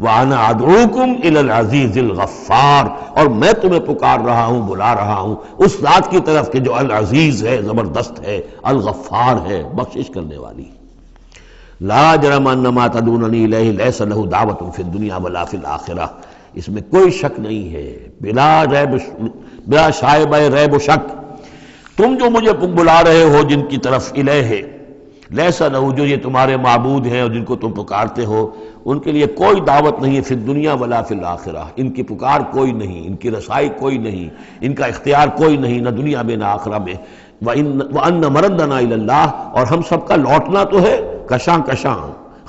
وَأَنَا أَدْعُوكُمْ إِلَى الْعَزِيزِ الْغَفَّارِ، اور میں تمہیں پکار رہا ہوں، بلا رہا ہوں اس ذات کی طرف کہ جو العزیز ہے، زبردست ہے، الغفار ہے، بخشش کرنے والی۔ لا جرم ان ما تدعوننی الیہ لیس لہ دعوۃ فی الدنیا ولا فی الآخرہ، اس میں کوئی شک نہیں ہے، بلا شائبہ ریب و شک، تم جو مجھے بلا رہے ہو جن کی طرف الیہ، لیس لہ، جو یہ تمہارے معبود ہیں اور جن کو تم پکارتے ہو، ان کے لیے کوئی دعوت نہیں ہے فی الدنیا ولا فی الآخرہ، ان کی پکار کوئی نہیں، ان کی رسائی کوئی نہیں، ان کا اختیار کوئی نہیں، نہ دنیا میں نہ آخرہ میں۔ وَأَنَّ مَرَدَّنَا إِلَى اللَّهِ، اور ہم سب کا لوٹنا تو ہے کشاں کشاں،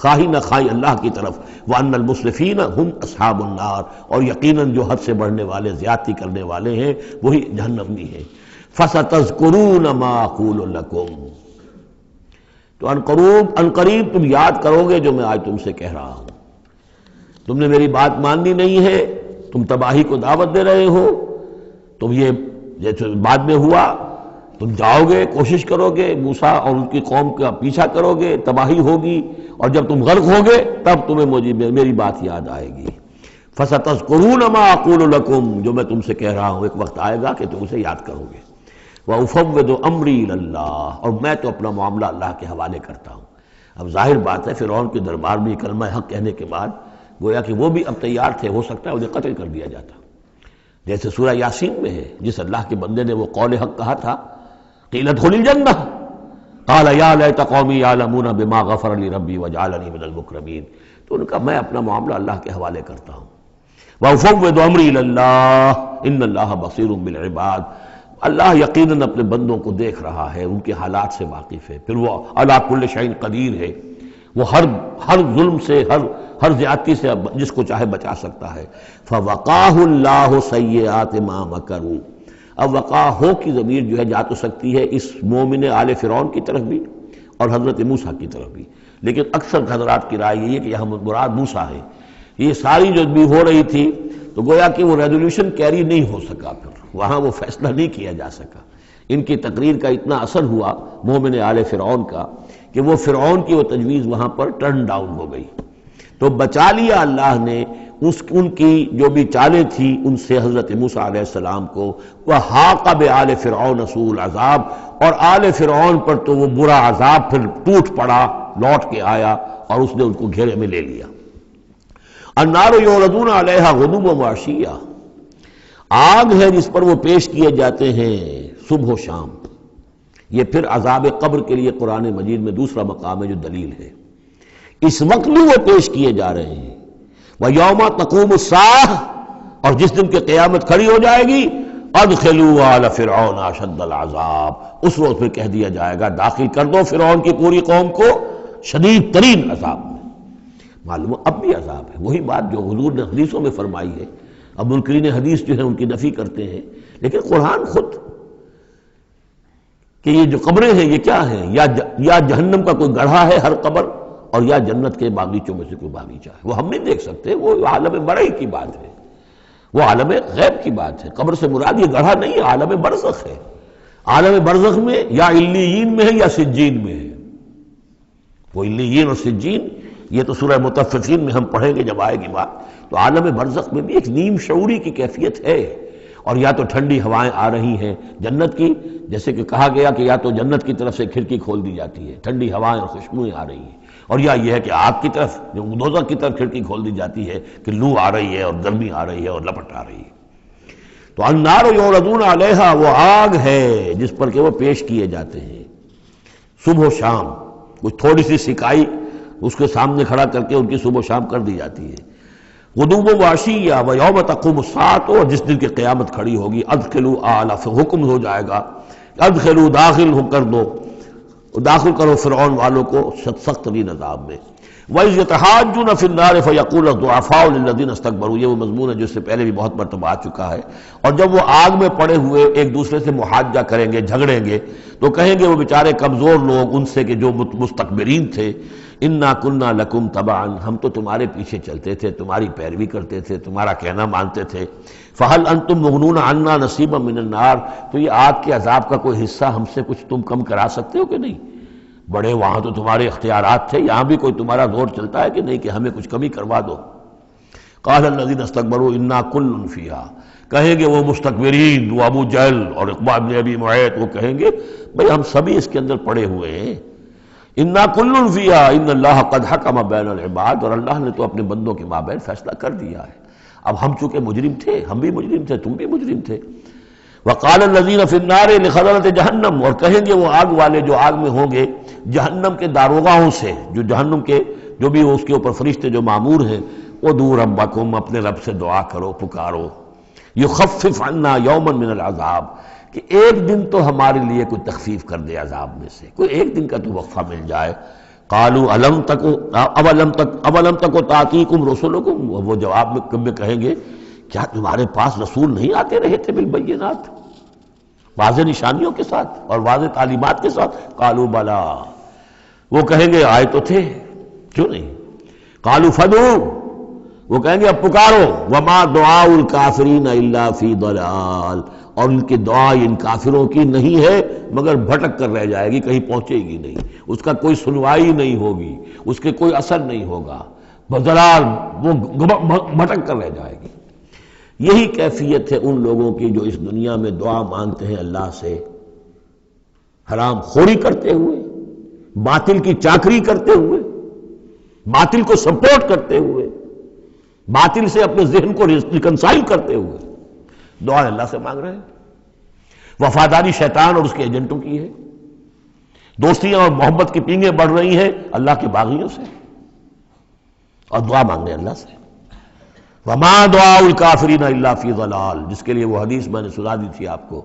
خواہی نہ خواہی اللہ کی طرف۔ وَأَنَّ الْمُسْرِفِينَ هُمْ أَصْحَابُ النَّارِ، اور یقیناً جو حد سے بڑھنے والے، زیادتی کرنے والے ہیں وہی جہنمی ہیں۔ فَسَتَذْكُرُونَ مَا أَقُولُ لَكُمْ، تو ان قریب تم یاد کرو گے جو میں آج تم سے کہہ رہا ہوں۔ تم نے میری بات ماننی نہیں ہے، تم تباہی کو دعوت دے رہے ہو، تم یہ جیسے بعد میں ہوا، تم جاؤ گے، کوشش کرو گے، موسیٰ اور ان کی قوم کا پیچھا کرو گے، تباہی ہوگی، اور جب تم غرق ہوگے تب تمہیں میری بات یاد آئے گی۔ فَسَتَذْكُرُونَ مَا أَقُولُ لَكُمْ، جو میں تم سے کہہ رہا ہوں ایک وقت آئے گا کہ تم اسے یاد کرو گے۔ وَأُفَوِّضُ أَمْرِي إِلَى اللَّهِ، اور میں تو اپنا معاملہ اللہ کے حوالے کرتا ہوں۔ اب ظاہر بات ہے فرعون کے دربار میں کلمہ حق کہنے کے بعد گویا کہ وہ بھی اب تیار تھے، ہو سکتا ہے انہیں قتل کر دیا جاتا، جیسے سورہ یاسین میں ہے، جس اللہ کے بندے نے وہ قول حق کہا تھا، قیل ادخل الجنہ، قال یا لیت قومی یعلمون بما غفر لی ربی وجعلنی من المکرمین، تو ان کا میں اپنا معاملہ اللہ کے حوالے کرتا ہوں. وَأُفَوِّضُ أَمْرِي إِلَى اللَّهِ إِنَّ اللَّهَ بَصِيرٌ بِالْعِبَادِ، اللہ یقیناً اپنے بندوں کو دیکھ رہا ہے، ان کے حالات سے واقف ہے، پھر وہ علی کل شیء قدیر ہے، وہ ہر ظلم سے، ہر زیادتی سے جس کو چاہے بچا سکتا ہے. فَوَقَاهُ اللَّهُ سَيِّئَاتِ مَا مَكَرُوا، اب وقاہو کی ضمیر جو ہے جا تو سکتی ہے اس مومن آل فرعون کی طرف بھی اور حضرت موسیٰ کی طرف بھی، لیکن اکثر حضرات کی رائے یہ ہے کہ یہاں مراد موسیٰ ہے. یہ ساری جو بھی ہو رہی تھی تو گویا کہ وہ ریزولوشن کیری نہیں ہو سکا، پھر وہاں وہ فیصلہ نہیں کیا جا سکا. ان کی تقریر کا اتنا اثر ہوا مومن آل فرعون کا کہ وہ فرعون کی وہ تجویز وہاں پر ٹرن ڈاؤن ہو گئی. تو بچا لیا اللہ نے ان کی جو بھی چالیں تھیں ان سے حضرت موسیٰ علیہ السلام کو. وَحَاقَ بِآلِ فِرْعَوْنَ سُوءُ الْعَذَابِ، اور آل فرعون پر تو وہ برا عذاب پھر ٹوٹ پڑا، لوٹ کے آیا اور اس نے ان کو گھیرے میں لے لیا. النَّارُ يُعْرَضُونَ عَلَيْهَا غُدُوًّا وَعَشِيًّا، آگ ہے جس پر وہ پیش کیے جاتے ہیں صبح و شام. یہ پھر عذاب قبر کے لیے قرآن مجید میں دوسرا مقام ہے جو دلیل ہے. اس وقت بھی وہ پیش کیے جا رہے ہیں. وَيَوْمَ تَقُومُ السَّاعَةُ، اور جس دن کہ قیامت کھڑی ہو جائے گی، أَدْخِلُوا آلَ فِرْعَوْنَ أَشَدَّ الْعَذَابِ، اس روز پھر کہہ دیا جائے گا داخل کر دو فرعون کی پوری قوم کو شدید ترین عذاب میں. معلوم اب بھی عذاب ہے، وہی بات جو حضور نے حدیثوں میں فرمائی ہے. اب منکرین حدیث جو ہے ان کی نفی کرتے ہیں، لیکن قرآن خود کہ یہ جو قبریں ہیں یہ کیا ہیں، یا جہنم کا کوئی گڑھا ہے ہر قبر، اور یا جنت کے باغیچوں میں سے کوئی باغیچہ ہے. وہ ہم نہیں دیکھ سکتے، وہ عالم برئی کی بات ہے، وہ عالم غیب کی بات ہے. قبر سے مراد یہ گڑھا نہیں ہے، عالم برزخ ہے. عالم برزخ میں یا علیین میں ہے یا سجین میں ہے. وہ علیین اور سجین یہ تو سورہ مطففین میں ہم پڑھیں گے جب آئے گی بات. تو عالم برزخ میں بھی ایک نیم شعوری کی کیفیت ہے، اور یا تو ٹھنڈی ہوائیں آ رہی ہیں جنت کی، جیسے کہ کہا گیا کہ یا تو جنت کی طرف سے کھڑکی کھول دی جاتی ہے، ٹھنڈی ہوائیں اور خوشبوئیں آ رہی ہیں، اور یا یہ ہے کہ آگ کی طرف جو دوزخ کی طرف کھڑکی کھول دی جاتی ہے کہ لو آ رہی ہے اور گرمی آ رہی ہے اور لپٹ آ رہی ہے. تو النار یعرضون علیہا، وہ آگ ہے جس پر کہ وہ پیش کیے جاتے ہیں صبح و شام. کچھ تھوڑی سی سکائی اس کے سامنے کھڑا کر کے ان کی صبح و شام کر دی جاتی ہے. غدوًا وعشیًّا ویوم تقوم الساعۃ، اور جس دن کی قیامت کھڑی ہوگی ادخلوا آل، حکم ہو جائے گا ادخلوا، داخل ہو کر دو، داخل کرو فرعون والوں کو سخت ترین عذاب میں. وَإِذْ يَتَحَاجُّونَ فِي النَّارِ فَيَقُولُ الضُّعَفَاءُ لِلَّذِينَ اسْتَكْبَرُوا، یہ وہ مضمون ہے جو اس سے پہلے بھی بہت مرتبہ آ چکا ہے. اور جب وہ آگ میں پڑے ہوئے ایک دوسرے سے محاجہ کریں گے، جھگڑیں گے، تو کہیں گے وہ بیچارے کمزور لوگ ان سے کہ جو مستکبرین تھے، اِنَّا كُنَّا لَكُمْ تَبَعًا، ہم تو تمہارے پیچھے چلتے تھے، تمہاری پیروی کرتے تھے، تمہارا کہنا مانتے تھے. فَهَلْ أَنْتُمْ مُغْنُونَ عَنَّا نَصِيبًا مِّنَ النَّارِ، تو یہ آگ کے عذاب کا کوئی حصہ ہم سے کچھ تم کم کرا سکتے ہو کہ نہیں؟ بڑے وہاں تو تمہارے اختیارات تھے، یہاں بھی کوئی تمہارا زور چلتا ہے کہ نہیں کہ ہمیں کچھ کمی کروا دو. قال الذين استكبروا انا كل فيها، کہیں گے وہ مستکبرین، وہ ابو جہل اور عقبہ بن ابی معیط، وہ کہیں گے بھئی ہم سبھی اس کے اندر پڑے ہوئے ہیں. انا كل فيها ان اللہ قد حکم بین العباد، اور اللہ نے تو اپنے بندوں کے مابین فیصلہ کر دیا ہے. اب ہم چونکہ مجرم تھے، ہم بھی مجرم تھے، تم بھی مجرم تھے. وقال الذين في النار لخزنة جہنم، اور کہیں گے وہ آگ والے جو آگ میں ہوں گے جہنم کے داروغاؤں سے، جو جہنم کے جو بھی اس کے اوپر فرشتے جو معمور ہیں، ادعوا ربکم، اپنے رب سے دعا کرو، پکارو، یخفف عنا یوما من العذاب، کہ ایک دن تو ہمارے لیے کوئی تخفیف کر دے عذاب میں سے، کوئی ایک دن کا تو وقفہ مل جائے. قالوا اولم تک تاتیکم رسلکم، وہ جواب میں کہیں گے کیا تمہارے پاس رسول نہیں آتے رہے تھے بالبینات، واضح نشانیوں کے ساتھ اور واضح تعلیمات کے ساتھ؟ قالوا بلا، وہ کہیں گے آئے تو تھے، کیوں نہیں؟ قالوا فدعوا، وہ کہیں گے اب پکارو. وما دعاء الکافرین الا فی ضلال، اور ان کی دعا ان کافروں کی نہیں ہے مگر بھٹک کر رہ جائے گی، کہیں پہنچے گی نہیں، اس کا کوئی سنوائی نہیں ہوگی، اس کے کوئی اثر نہیں ہوگا، بضلال، وہ بھٹک کر رہ جائے گی. یہی کیفیت ہے ان لوگوں کی جو اس دنیا میں دعا مانگتے ہیں اللہ سے، حرام خوری کرتے ہوئے، باطل کی چاکری کرتے ہوئے، باطل کو سپورٹ کرتے ہوئے، باطل سے اپنے ذہن کو ریکنسائل کرتے ہوئے دعا اللہ سے مانگ رہے ہیں. وفاداری شیطان اور اس کے ایجنٹوں کی ہے. دوستیاں اور محبت کی پینگیں بڑھ رہی ہیں اللہ کے باغیوں سے، اور دعا مانگنے اللہ سے۔ وما دعاء الکافرین الا فی ضلال، جس کے لیے وہ حدیث میں نے سنا دی تھی آپ کو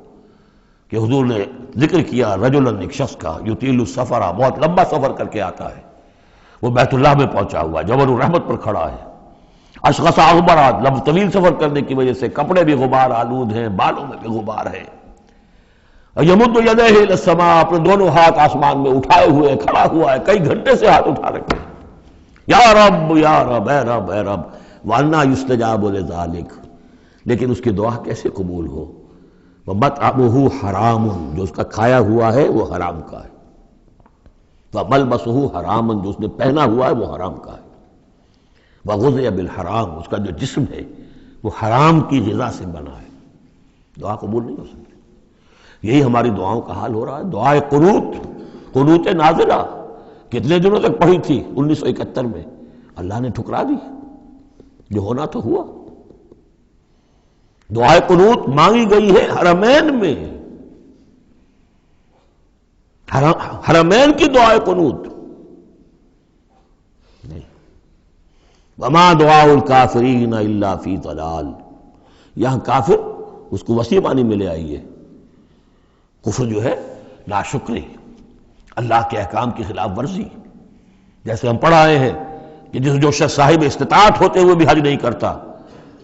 کہ حضور نے ذکر کیا رجلا، ایک شخص کا، یطیل السفر، بہت لمبا سفر کر کے آتا ہے، وہ بیت اللہ میں پہنچا ہوا جبل الرحمت پر کھڑا ہے، اشخص اغبرا، طویل سفر کرنے کی وجہ سے کپڑے بھی غبار آلود ہیں، بالوں میں بھی غبار ہے، یمد یدیہ الی السماء، اپنے دونوں ہاتھ آسمان میں اٹھائے ہوئے کھڑا ہوا ہے، کئی گھنٹے سے ہاتھ اٹھا رکھے ہیں، یا رب یا رب، اے رب اے رب، وَأَنَّىٰ يُسْتَجَابُ لِذَٰلِكَ، لیکن اس کی دعا کیسے قبول ہو؟ وَمَطْعَمُهُ حَرَامٌ، جو اس کا کھایا ہوا ہے وہ حرام کا ہے، وَمَلْبَسُهُ حَرَامٌ، جو اس نے پہنا ہوا ہے وہ حرام کا ہے، وَغُذِيَ بِالْحَرَامِ، اس کا جو جسم ہے وہ حرام کی غذا سے بنا ہے، دعا قبول نہیں ہو سکتی۔ یہی ہماری دعاؤں کا حال ہو رہا ہے۔ دعائے قنوت، قنوت نازلہ کتنے دنوں تک پڑھی تھی؟ 1971 میں، اللہ نے ٹھکرا دی، جو ہونا تو ہوا۔ دعائے قنوت مانگی گئی ہے حرمین میں، حرمین کی دعائے قنوت نہیں۔ وما دعاء الکافرین الا فی ضلال، یہاں کافر اس کو وسیع معنی میں لے آئیے، کفر جو ہے ناشکری، اللہ کے احکام کی خلاف ورزی، جیسے ہم پڑھ آئے ہیں کہ جو شخص صاحب استطاعت ہوتے ہوئے بھی حج نہیں کرتا،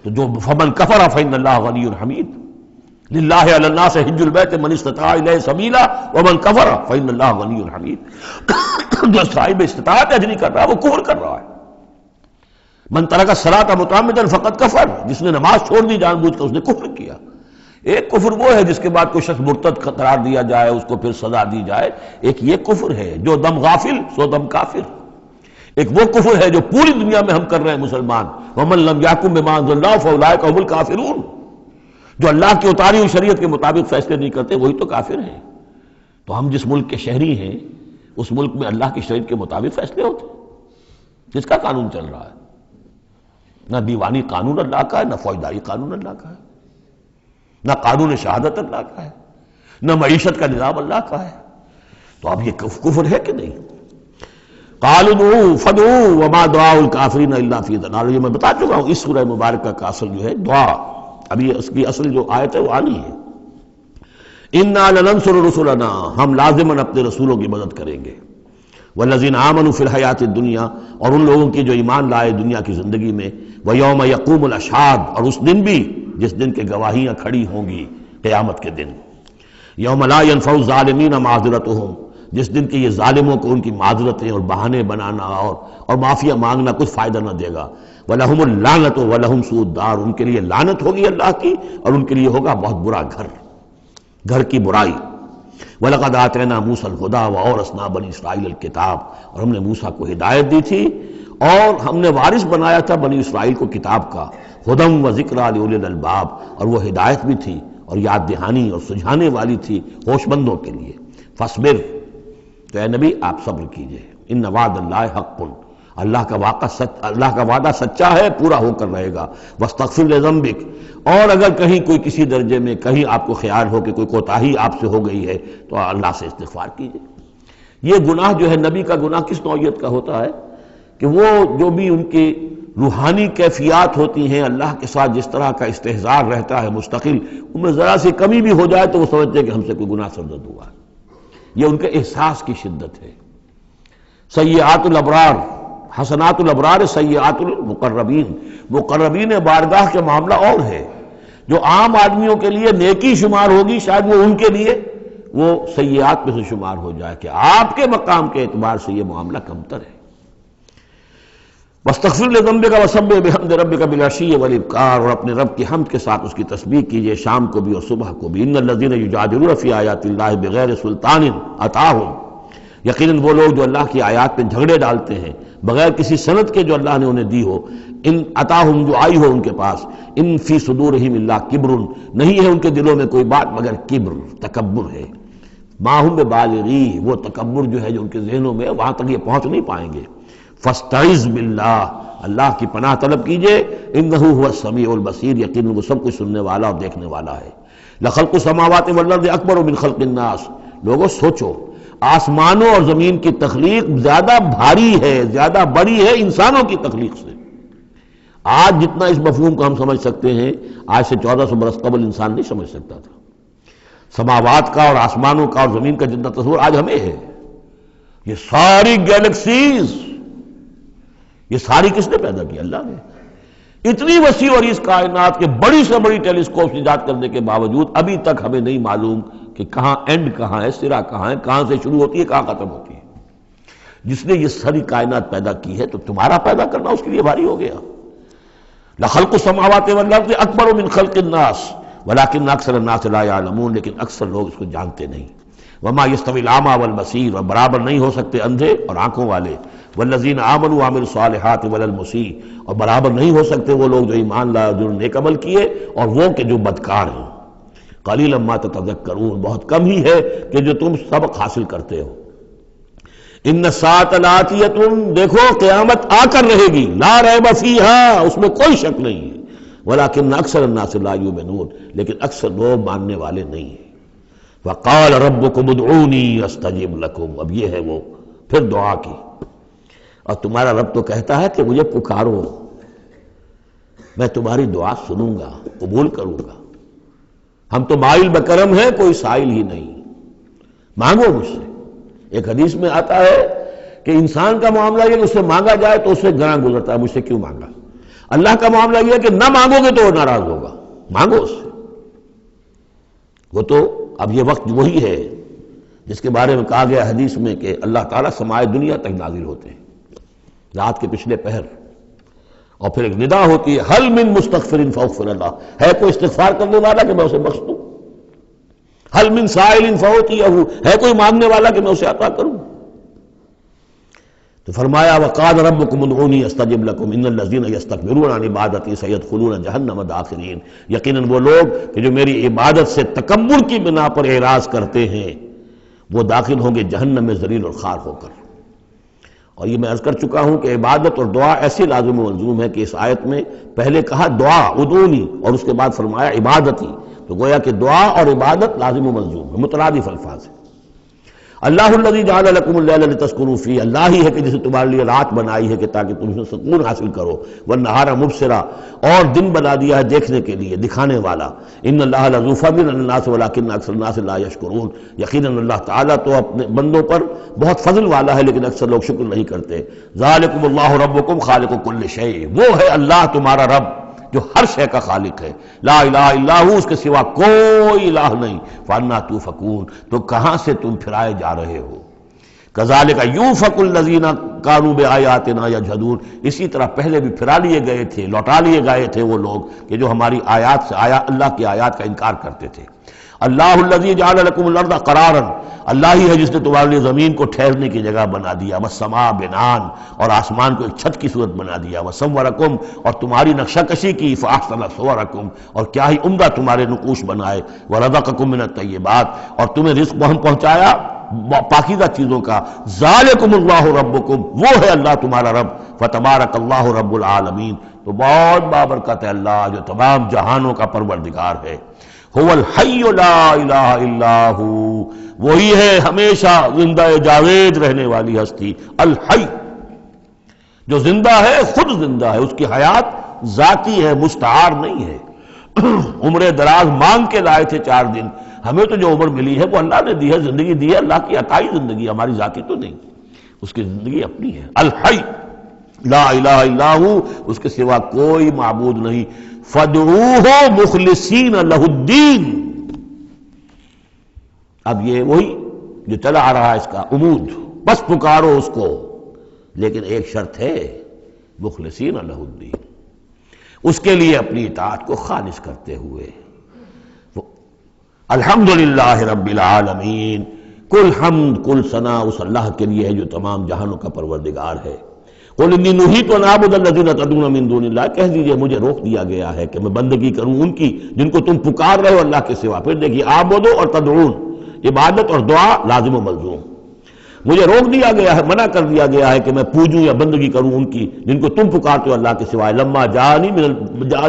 تو جو فمن کفر فإن اللہ غنی حمید، للہ علی الناس حج البیت من استطاع الیہ سبیلا ومن کفر فإن اللہ غنی حمید، جو صاحب استطاعت حج نہیں کر رہا وہ کفر کر رہا ہے۔ من ترک الصلاۃ متعمدا فقد کفر، جس نے نماز چھوڑ دی جان بوجھ کر اس نے کفر کیا۔ ایک کفر وہ ہے جس کے بعد کوئی شخص مرتد قرار دیا جائے، اس کو پھر سزا دی جائے، ایک یہ کفر ہے جو دم غافل سو دم کافر، ایک وہ کفر ہے جو پوری دنیا میں ہم کر رہے ہیں مسلمان، وَمَن لَمْ يَحْكُم بِمَا أَنزَلَ اللَّهُ فَأُولَٰئِكَ هُمُ الْكَافِرُونَ، جو اللہ کی اتاری ہوئی شریعت کے مطابق فیصلے نہیں کرتے وہی تو کافر ہیں۔ تو ہم جس ملک کے شہری ہیں اس ملک میں اللہ کی شریعت کے مطابق فیصلے ہوتے ہیں، جس کا قانون چل رہا ہے، نہ دیوانی قانون اللہ کا ہے، نہ فوجداری قانون اللہ کا ہے، نہ قانون شہادت اللہ کا ہے، نہ معیشت کا نظام اللہ کا ہے۔ تو اب یہ کفر ہے کہ نہیں؟ قالوا ادعوا فادعوا وما دعاء الکافرین الا فی ضلال، یہ میں بتا چکا ہوں، اس سورہ مبارکہ کا اصل جو ہے دعا، ابھی اس کی اصل جو آیت ہے وہ آنی ہے۔ انا لننصر رسلنا، ہم لازماً اپنے رسولوں کی مدد کریں گے، والذین آمنوا فی الحیات الدنیا، اور ان لوگوں کی جو ایمان لائے دنیا کی زندگی میں، ویوم یقوم الاشہاد، اور اس دن بھی جس دن کے گواہیاں کھڑی ہوں گی، قیامت کے دن، یوم لا ینفع الظالمین معذرتہم، جس دن کہ یہ ظالموں کو ان کی معذرتیں اور بہانے بنانا اور معافیہ مانگنا کچھ فائدہ نہ دے گا، وَلَهُمُ اللَّعْنَةُ وَلَهُمْ سُوءُ الدَّارِ، ان کے لیے لعنت ہوگی اللہ کی اور ان کے لیے ہوگا بہت برا گھر کی برائی۔ وَلَقَدْ آتَيْنَا مُوسَى الْهُدَىٰ وَأَوْرَثْنَا بَنِي إِسْرَائِيلَ الْكِتَابَ، اور ہم نے موسیٰ کو ہدایت دی تھی اور ہم نے وارث بنایا تھا بنی اسرائیل کو کتاب کا، ہدی وذکریٰ لأولی الالباب، اور وہ ہدایت بھی تھی اور یاد دہانی اور سجھانے والی تھی ہوش مندوں کے لیے۔ فاصبر، تو اے نبی آپ صبر کیجئے، ان وعد اللہ حق، اللہ کا وعدہ سچا ہے، پورا ہو کر رہے گا۔ واستغفر لذنبک، اور اگر کہیں کوئی کسی درجے میں کہیں آپ کو خیال ہو کہ کوئی کوتاہی آپ سے ہو گئی ہے تو اللہ سے استغفار کیجئے۔ یہ گناہ جو ہے نبی کا گناہ کس نوعیت کا ہوتا ہے کہ وہ جو بھی ان کی روحانی کیفیات ہوتی ہیں اللہ کے ساتھ جس طرح کا استحضار رہتا ہے مستقل، ان میں ذرا سی کمی بھی ہو جائے تو وہ سمجھتے ہیں کہ ہم سے کوئی گناہ سرزد ہوا ہے، یہ ان کے احساس کی شدت ہے۔ سیئات الابرار حسنات الابرار سیئات المقربین، مقربین بارگاہ کے معاملہ اور ہے، جو عام آدمیوں کے لیے نیکی شمار ہوگی شاید وہ ان کے لیے وہ سیئات میں سے شمار ہو جائے کہ آپ کے مقام کے اعتبار سے یہ معاملہ کمتر ہے۔ واستغفر لذنبک وسبح بحمد ربک بالعشی والابکار، اور اپنے رب کی حمد کے ساتھ اس کی تسبیح کیجئے شام کو بھی اور صبح کو بھی۔ ان الذین یجادلون فی آیات اللہ بغیر سلطان اتاہم، یقیناً وہ لوگ جو اللہ کی آیات پہ جھگڑے ڈالتے ہیں بغیر کسی سند کے جو اللہ نے انہیں دی ہو، ان اتاہم جو آئی ہو ان کے پاس، ان فی صدورہم الا کبر، نہیں ہے ان کے دلوں میں کوئی بات مگر کبر، تکبر ہے۔ ما ہم ببالغی، وہ تکبر جو ہے جو ان کے ذہنوں میں وہاں تک یہ پہنچ نہیں پائیں گے۔ فاستعذ باللہ، اللہ کی پناہ طلب کیجئے، انہ هو السمیع البصیر، یقیناً وہ سب کچھ سننے والا اور دیکھنے والا ہے۔ لخلق السماوات والارض اکبر من خلق الناس، لوگوں سوچو آسمانوں اور زمین کی تخلیق زیادہ بھاری ہے، زیادہ بڑی ہے انسانوں کی تخلیق سے۔ آج جتنا اس مفہوم کو ہم سمجھ سکتے ہیں، آج سے 1400 برس قبل انسان نہیں سمجھ سکتا تھا۔ سماوات کا اور آسمانوں کا اور زمین کا جتنا تصور آج ہمیں ہے، یہ ساری گیلیکسیز، یہ ساری کس نے پیدا کی؟ اللہ نے۔ اتنی وسیع اور اس کائنات کے بڑی سے بڑی ٹیلیسکوپ ایجاد کرنے کے باوجود ابھی تک ہمیں نہیں معلوم کہ کہاں اینڈ کہاں ہے، سرا کہاں ہے، کہاں سے شروع ہوتی ہے، کہاں ختم ہوتی ہے۔ جس نے یہ ساری کائنات پیدا کی ہے تو تمہارا پیدا کرنا اس کے لیے بھاری ہو گیا۔ لخلق السماوات والارض اکبر من خلق الناس ولکن اکثر الناس لا یعلمون، لیکن اکثر لوگ اس کو جانتے نہیں۔ وما یستوی الاعمی والبصیر، اور برابر نہیں ہو سکتے اندھے اور آنکھوں والے، والذین آمنوا وعملوا الصالحات ولا المسیء، اور برابر نہیں ہو سکتے وہ لوگ جو ایمان لائے اور جو نیک عمل کیے اور وہ کہ جو بدکار ہیں۔ قلیلا ما تتذکرون، بہت کم ہی ہے کہ جو تم سبق حاصل کرتے ہو۔ ان الساعۃ لآتیۃ، دیکھو قیامت آ کر رہے گی، لا ریب فیہا، اس میں کوئی شک نہیں ہے، ولکن اکثر الناس لا یؤمنون، لیکن اکثر لوگ ماننے والے نہیں ہیں۔ وقال ربکم ادعونی استجب لکم، اب یہ ہے وہ پھر دعا کی، اور تمہارا رب تو کہتا ہے کہ مجھے پکارو، میں تمہاری دعا سنوں گا، قبول کروں گا۔ ہم تو مائل بکرم ہیں، کوئی سائل ہی نہیں، مانگو مجھ سے۔ ایک حدیث میں آتا ہے کہ انسان کا معاملہ یہ کہ اس سے مانگا جائے تو اس سے گراں گزرتا ہے، مجھ سے کیوں مانگا۔ اللہ کا معاملہ یہ ہے کہ نہ مانگو گے تو وہ ناراض ہوگا، مانگو اس سے۔ وہ تو اب یہ وقت وہی ہے جس کے بارے میں کہا گیا حدیث میں کہ اللہ تعالیٰ سمائے دنیا تک نازل ہوتے ہیں رات کے پچھلے پہر، اور پھر ایک ندا ہوتی ہے حل من مستغفر فاغفر اللہ، ہے کوئی استغفار کرنے والا کہ میں اسے بخش دوں، حل من سائل فاعطیہ، ہے کوئی مانگنے والا کہ میں اسے عطا کروں۔ تو فرمایا وقال ربکم ادعونی استجب لکم ان الذین یستکبرون عن عبادتی سیدخلون جہنم داخرین، یقیناً وہ لوگ کہ جو میری عبادت سے تکبر کی بنا پر اعراض کرتے ہیں وہ داخل ہوں گے جہنم میں ذلیل اور خوار ہو کر۔ اور یہ میں عرض کر چکا ہوں کہ عبادت اور دعا ایسی لازم و ملزوم ہے کہ اس آیت میں پہلے کہا دعا ادعونی اور اس کے بعد فرمایا عبادتی، تو گویا کہ دعا اور عبادت لازم و ملزوم ہے، مترادف الفاظ ہیں۔ اللہ الذی جعل لکم اللیل لتسکنوا فیہ، اللہ ہی ہے کہ جسے تمہارے لیے رات بنائی ہے کہ تاکہ تم اس میں سکون حاصل کرو، والنہار مبصرا، اور دن بنا دیا ہے دیکھنے کے لیے، دکھانے والا۔ ان اللہ لذو فضل علی الناس ولکن اکثر الناس لا یشکرون، یقیناً اللہ تعالیٰ تو اپنے بندوں پر بہت فضل والا ہے لیکن اکثر لوگ شکر نہیں کرتے۔ ذالکم اللہ ربکم خالق کل شیء، وہ ہے اللہ تمہارا رب جو ہر شے کا خالق ہے، لا الہ الا ہو، اس کے سوا کوئی الہ نہیں، فانا توفکون، تو کہاں سے تم پھرائے جا رہے ہو۔ کذالک یوفک الذین کانوا بآیاتنا یجحدون، اسی طرح پہلے بھی پھرا لیے گئے تھے، لوٹا لیے گئے تھے وہ لوگ کہ جو ہماری آیات سے اللہ کی آیات کا انکار کرتے تھے۔ اللہ الذی جعل لکم الارض قرارا، اللہ ہی ہے جس نے تمہارے لیے زمین کو ٹھہرنے کی جگہ بنا دیا، والسماء بناء، اور آسمان کو ایک چھت کی صورت بنا دیا، وصورکم، اور تمہاری نقشہ کشی کی، فاحسن صورکم، اور کیا ہی عمدہ تمہارے نقوش بنائے، ورزقکم من الطیبات، اور تمہیں رزق ہم پہنچایا پاکیزہ چیزوں کا۔ ذالکم اللہ ربکم، وہ ہے اللہ تمہارا رب، فتبارک اللہ رب العالمین، تو بہت بابرکت ہے اللہ جو تمام جہانوں کا پروردگار ہے۔ هو الحی لا الہ الا ہو، وہی ہے ہمیشہ زندہ جاوید رہنے والی ہستی، الحی، جو زندہ ہے، خود زندہ ہے، اس کی حیات ذاتی ہے، مستعار نہیں ہے۔ عمر دراز مانگ کے لائے تھے 4 دن، ہمیں تو جو عمر ملی ہے وہ اللہ نے دی ہے، زندگی دی ہے، اللہ کی عطائی زندگی، ہماری ذاتی تو نہیں، اس کی زندگی اپنی ہے۔ الحی لا الہ الا ہو، اس کے سوا کوئی معبود نہیں، فادعوہ مخلصین لہ الدین، اب یہ وہی جو چلا آ رہا ہے اس کا عمود، بس پکارو اس کو، لیکن ایک شرط ہے، مخلصین لہ الدین، اس کے لیے اپنی اطاعت کو خالص کرتے ہوئے۔ الحمدللہ رب العالمین، کل حمد کل ثنا اس اللہ کے لیے ہے جو تمام جہانوں کا پروردگار ہے۔ قل انی نہیت ان اعبد الذین تدعون من دون اللہ، کہہ دیجئے مجھے روک دیا گیا ہے کہ میں بندگی کروں ان کی جن کو تم پکار رہے ہو اللہ کے سوا۔ پھر دیکھیے اعبدو اور تدعون، عبادت اور دعا لازم و ملزوم۔ مجھے روک دیا گیا ہے، منع کر دیا گیا ہے کہ میں پوجوں یا بندگی کروں ان کی جن کو تم پکارتے ہو اللہ کے سوائے۔ لما جانی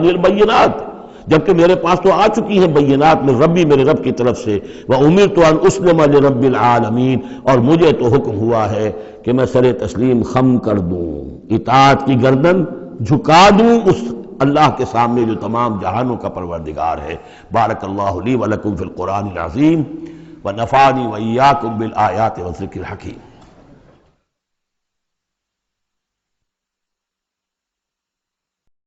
البینات، جبکہ میرے پاس تو آ چکی ہیں بینات من ربی، میرے رب کی طرف سے، وَأُمِرْتُ أَنْ أُسْلِمَ لِرَبِّ الْعَالَمِينَ، اور مجھے تو حکم ہوا ہے کہ میں سر تسلیم خم کر دوں، اطاعت کی گردن جھکا دوں اس اللہ کے سامنے جو تمام جہانوں کا پروردگار ہے۔ بارک اللہ لی ولکم فی القرآن العظیم ونفعنی وإیاکم بالآیات والذکر الحکیم۔